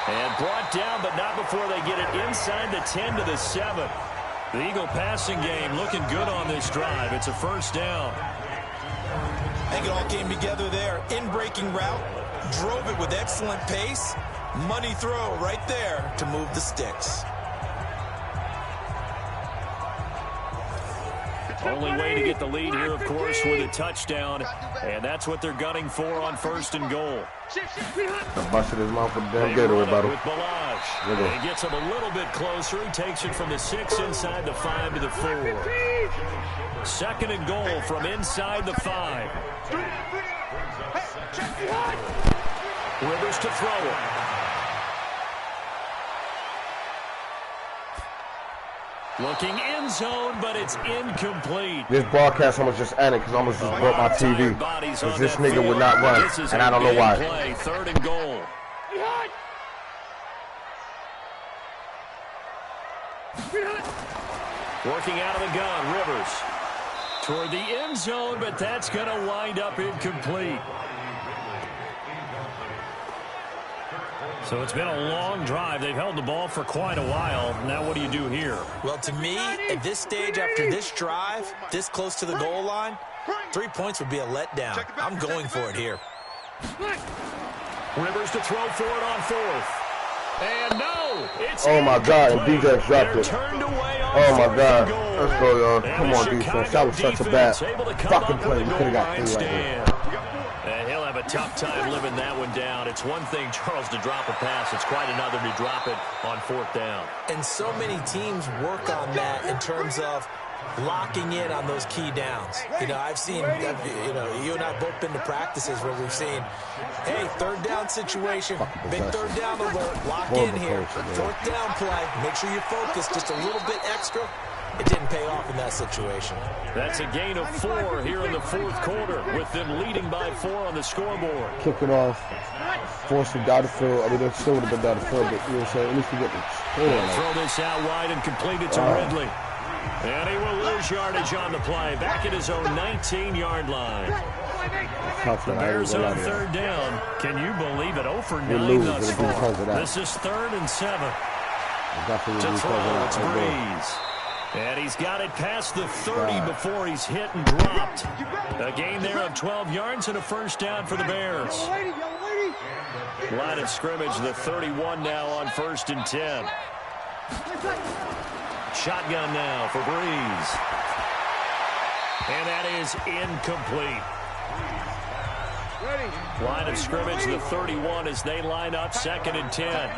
And brought down, but not before they get it inside the 10 to the 7. The Eagle passing game looking good on this drive. It's a first down. I think it all came together there. In-breaking route, drove it with excellent pace. Money throw right there to move the sticks. Only way to get the lead here, of course, with a touchdown. And that's what they're gunning for on first and goal. I busted his mouth with the damn Gatorade bottle. With Balazs. He gets him a little bit closer. He takes it from the 6 inside the 5 to the 4. Second and goal from inside the 5. Rivers to throw it. Looking end zone, but it's incomplete. This broadcast almost just ended because I almost just broke my TV. Because this nigga would not run, and I don't know why. Play, third and goal. Working out of the gun, Rivers. Toward the end zone, but that's going to wind up incomplete. So it's been a long drive. They've held the ball for quite a while. Now what do you do here? Well, to me, at this stage, after this drive, this close to the goal line, 3 points would be a letdown. I'm going for it here. Rivers to throw for it on fourth. And no, it's oh my God, and DJ dropped it. Oh my God. Let's go, y'all. Come on, defense. That was such a bad fucking play. We could have got 3 right here. And he'll have a tough time living that one down. It's one thing, Charles, to drop a pass. It's quite another to drop it on fourth down. And so many teams work on that in terms of locking in on those key downs. You know, I've seen, you and I both been to practices where we've seen, hey, third down situation, big third down alert, lock in here, fourth down play, make sure you focus just a little bit extra. It didn't pay off in that situation. That's a gain of 4 here in the fourth quarter, with them leading by 4 on the scoreboard. Kick it off, force him down the field. I mean, they still would have been down the field, but you know what I'm saying? At least we get the score. Throw this out wide and complete it to Ridley. And he will lose yardage on the play, back at his own 19-yard line. The Bears on third down. Can you believe it? 0 for 9 thus far. This is 3rd and 7. To throw, it's Breeze. And he's got it past the 30 before he's hit and dropped. A gain there of 12 yards and a first down for the Bears. Line of scrimmage, the 31 now on 1st and 10. Shotgun now for Breeze. And that is incomplete. Line of scrimmage, the 31 as they line up 2nd and 10.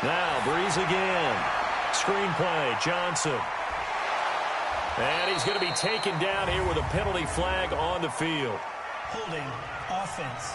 Now Breeze again. Screen play, Johnson. And he's going to be taken down here with a penalty flag on the field. Holding offense.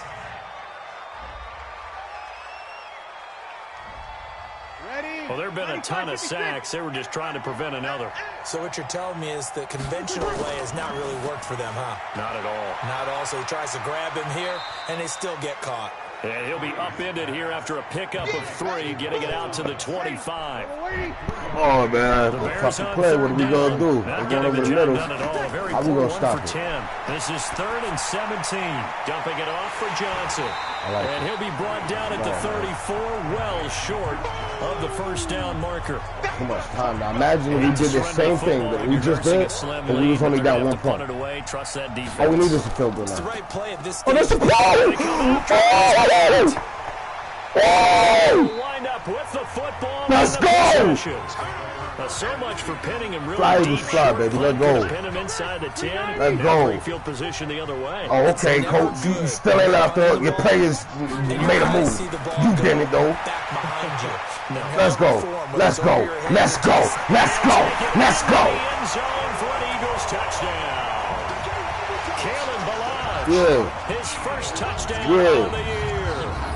Well, there have been a ton of sacks. They were just trying to prevent another. So what you're telling me is the conventional way has not really worked for them, huh? Not at all. Not at all. So he tries to grab him here, and they still get caught. And he'll be upended here after a pickup of 3, getting it out to the 25. Oh, man. Fucking play. What are we going to do? We're going over the middle. How we going to stop it? This is 3rd and 17. Dumping it off for Johnson. And he'll be brought down at the 34, well short of the first down marker. Too much time now. Imagine if we did the same thing that we just did, and we was only down 1 point. All we need is a field goal now. It's the right play at this stage. Oh, that's a play! Wind up with the football. Let's go! So much for pinning him really fly deep. Fly, baby. Let go. Pin him inside the 10. Let go. Field position the other way. Oh, okay, coach. You still ain't left there. Your players made a move. You didn't, though. behind you. Let's go. Let's go. Let's go. Let's go. Let's go. End zone for an Eagles touchdown. Kalen Ballage, his first touchdown of the year.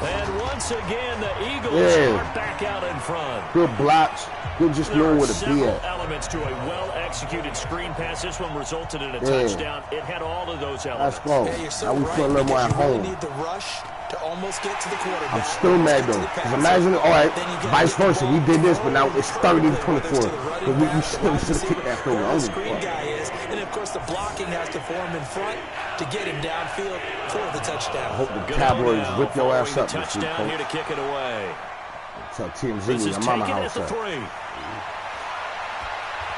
And once again, the Eagles are back out in front. Good blocks. Good just knowing where to be at. Elements to a well-executed screen pass. This one resulted in a touchdown. It had all of those elements. Let's go. Yeah, you're so now we feel a little more at home. need the rush to almost get to the quarterback. I'm still mad though. Because imagine, all right, vice versa. We did this, but now it's 30-24. But we should have kicked that field goal. Screen guy is, and of course the blocking has to form in front to get him downfield for the touchdown. I hope the Cowboys rip your ass up this week, touchdown here to kick it away. Tell TMZ in your This is mama taken house at the up. 3.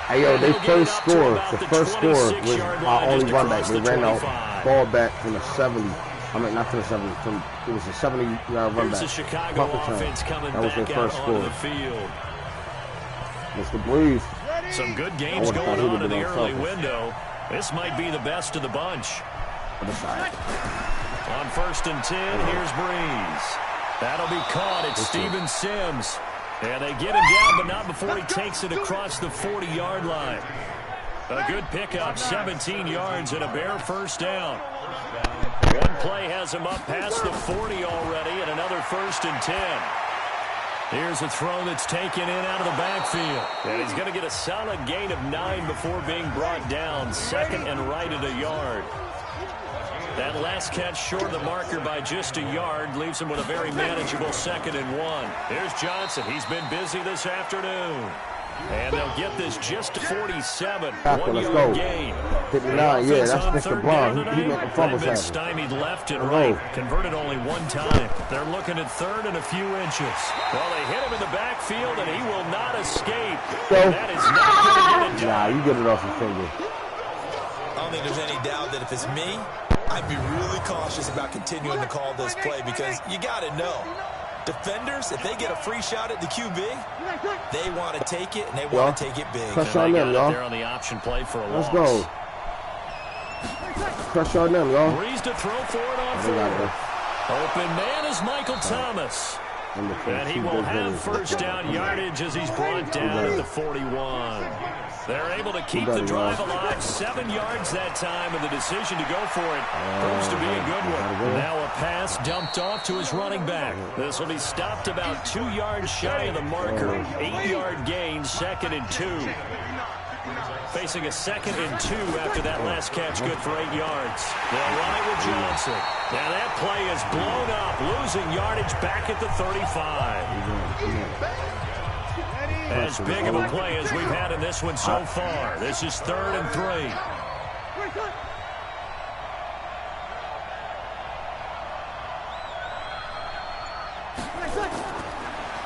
Hey, yo, they first score. The first score was our only run back. They ran out ball back from the 70. I mean, not from the 70. It was a 70-yard run back. The Chicago offense coming that was their back first out score. onto the field. Mr. Breeze. Some good games going on in the early window. This might be the best of the bunch. On 1st and 10, here's Breeze. That'll be caught. It's Steven Sims. And they get him down, but not before he takes it across the 40-yard line. A good pickup, 17 yards and a bare first down. One play has him up past the 40 already, and another 1st and 10. Here's a throw that's taken in out of the backfield. And he's going to get a solid gain of 9 before being brought down. 2nd and right at a yard. That last catch short of the marker by just a yard leaves him with a very manageable 2nd and 1. Here's Johnson. He's been busy this afternoon. And they'll get this just to 47. One-yard gain. 59, yeah, that's Mr. Brown. He made the fumble been stymied left and right. Converted only one time. They're looking at 3rd and a few inches. Well, they hit him in the backfield, and he will not escape. That is not going to get it done. Nah, you get it off your finger. I don't think there's any doubt that if it's me, I'd be really cautious about continuing to call this play because you got to know. Defenders, if they get a free shot at the QB, they want to take it, and they want to take it big. Pressure on them, y'all. They're on the option play for a Let's loss. go. Pressure on them, y'all. Breeze to throw for it on 4th. Open man is Michael Thomas. And he will have 1st down yardage as he's brought down at the 41. They're able to keep the drive alive. 7 yards that time, and the decision to go for it proves to be a good one. Now a pass dumped off to his running back. This will be stopped about 2 yards shy of the marker. 8-yard gain, 2nd and 2. Facing a 2nd and 2 after that last catch, good for 8 yards. They'll run it with Johnson. Now that play is blown up, losing yardage back at the 35. As big of a play as we've had in this one so far. This is 3rd and 3.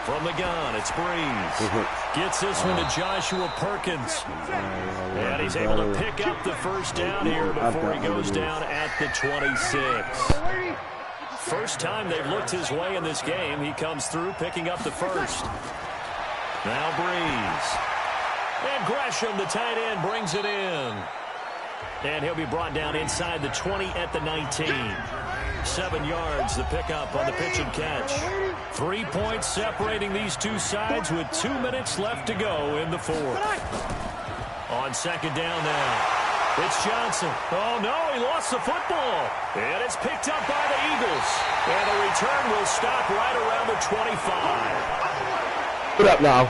From the gun, it's Breeze. Gets this one to Joshua Perkins. And he's able to pick up the 1st down here before he goes down at the 26. First time they've looked his way in this game. He comes through picking up the 1st. Now Breeze. And Gresham, the tight end, brings it in. And he'll be brought down inside the 20 at the 19. 7 yards, the pickup on the pitch and catch. 3 points separating these two sides with 2 minutes left to go in the 4th. On 2nd down now. It's Johnson. Oh, no, he lost the football. And it's picked up by the Eagles. And the return will stop right around the 25. Hold up now.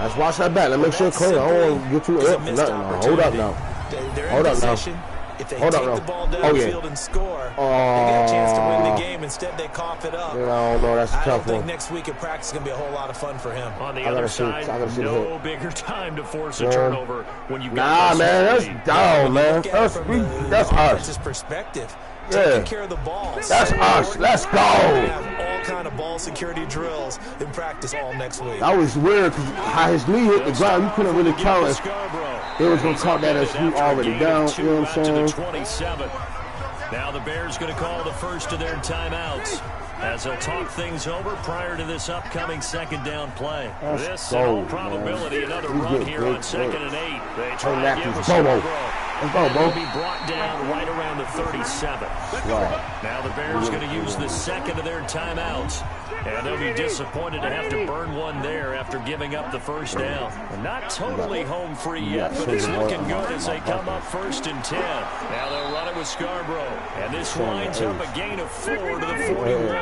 Let's watch that back. Let's make sure it's clear. I don't want to get too up for nothing now. Hold up now. Hold up now. If they take the ball downfield and score, they get a chance to win the game. Instead, they cough it up. Yeah, I don't know. That's a tough one. I don't think next week in practice is going to be a whole lot of fun for him. On the other side, no bigger time to force a turnover when you've got Nah, man, that's down, man. That's us. Perspective. Taking care of the ball. That's us. Let's go. Have all kind of ball security drills in practice all next week. That was weird because how his knee hit the ground, you couldn't really tell if they was going to count that as he already down. You know what I'm saying? 27. Now the Bears going to call the first of their timeouts as they'll talk things over prior to this upcoming 2nd down play. This, in all probability, another run here on 2nd and 8. They try to give us a Will be brought down right around the 37. Right. Now the Bears going to use the second of their timeouts. And they'll be disappointed to have to burn one there after giving up the first down. Not totally home free yet, but it's looking good as they come up 1st and 10. Now they'll run it with Scarborough. And this winds up a gain of 4 to the 41.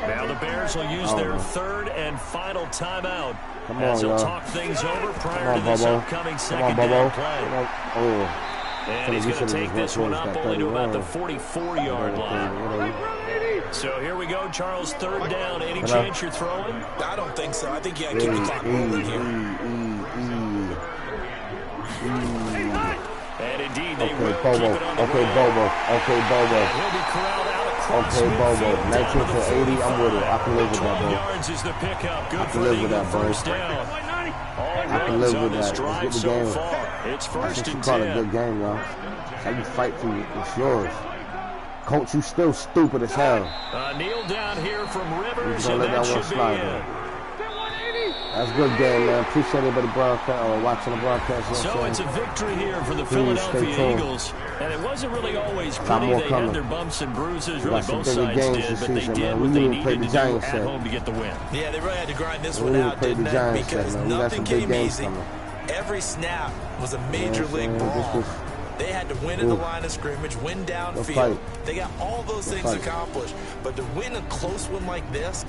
Now the Bears will use their third and final timeout as they'll talk things over prior to this upcoming second down play. And he's going to take this one up only to about the 44-yard line. So here we go, Charles, 3rd down. Any chance you're throwing? I don't think so. I think you got to keep the clock rolling here. And indeed, they will keep it on the Bobo. He'll be corralled out across Bobo. 19 for 80. I'm with it. I can live with that, bro. 12 yards is the pickup. Good for the first down. All runs on this drive so far. It's 1st and 10. Call it a good game, y'all. How you fight for it. It's yours. Coach, you still stupid as hell. Kneel down here from Rivers, and that should be it. That's a good game, man. Appreciate everybody watching the broadcast. So it's a victory here for the Philadelphia Eagles. And it wasn't really always pretty. They had their bumps and bruises. Really, both sides did. But they did what they needed to do at home to get the win. Yeah, they really had to grind this one out, didn't they? Because nothing came easy. Every snap was a major league brawl. They had to win in the line of scrimmage, win downfield. They got all those things accomplished. But to win a close one like this,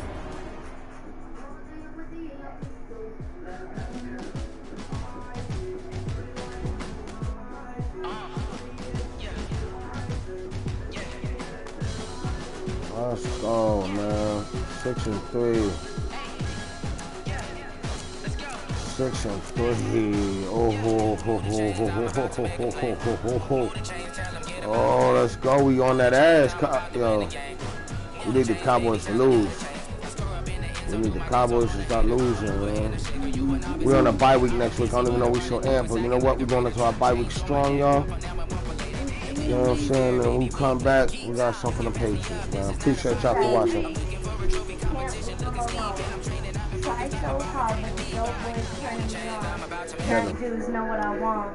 let's go, man. 6 and 3. 6 and 3. Oh, let's go. We on that ass. Yo, we need the Cowboys to lose. We need the Cowboys to start losing, man. We're on a bye week next week. I don't even know we so amped, but you know what? We're going into our bye week strong, y'all. You know what I'm saying? And when we come back, we got something to Patriots, man. Appreciate y'all for watching. Try so hard, but the dope boys turning me on. Trying to know what I want.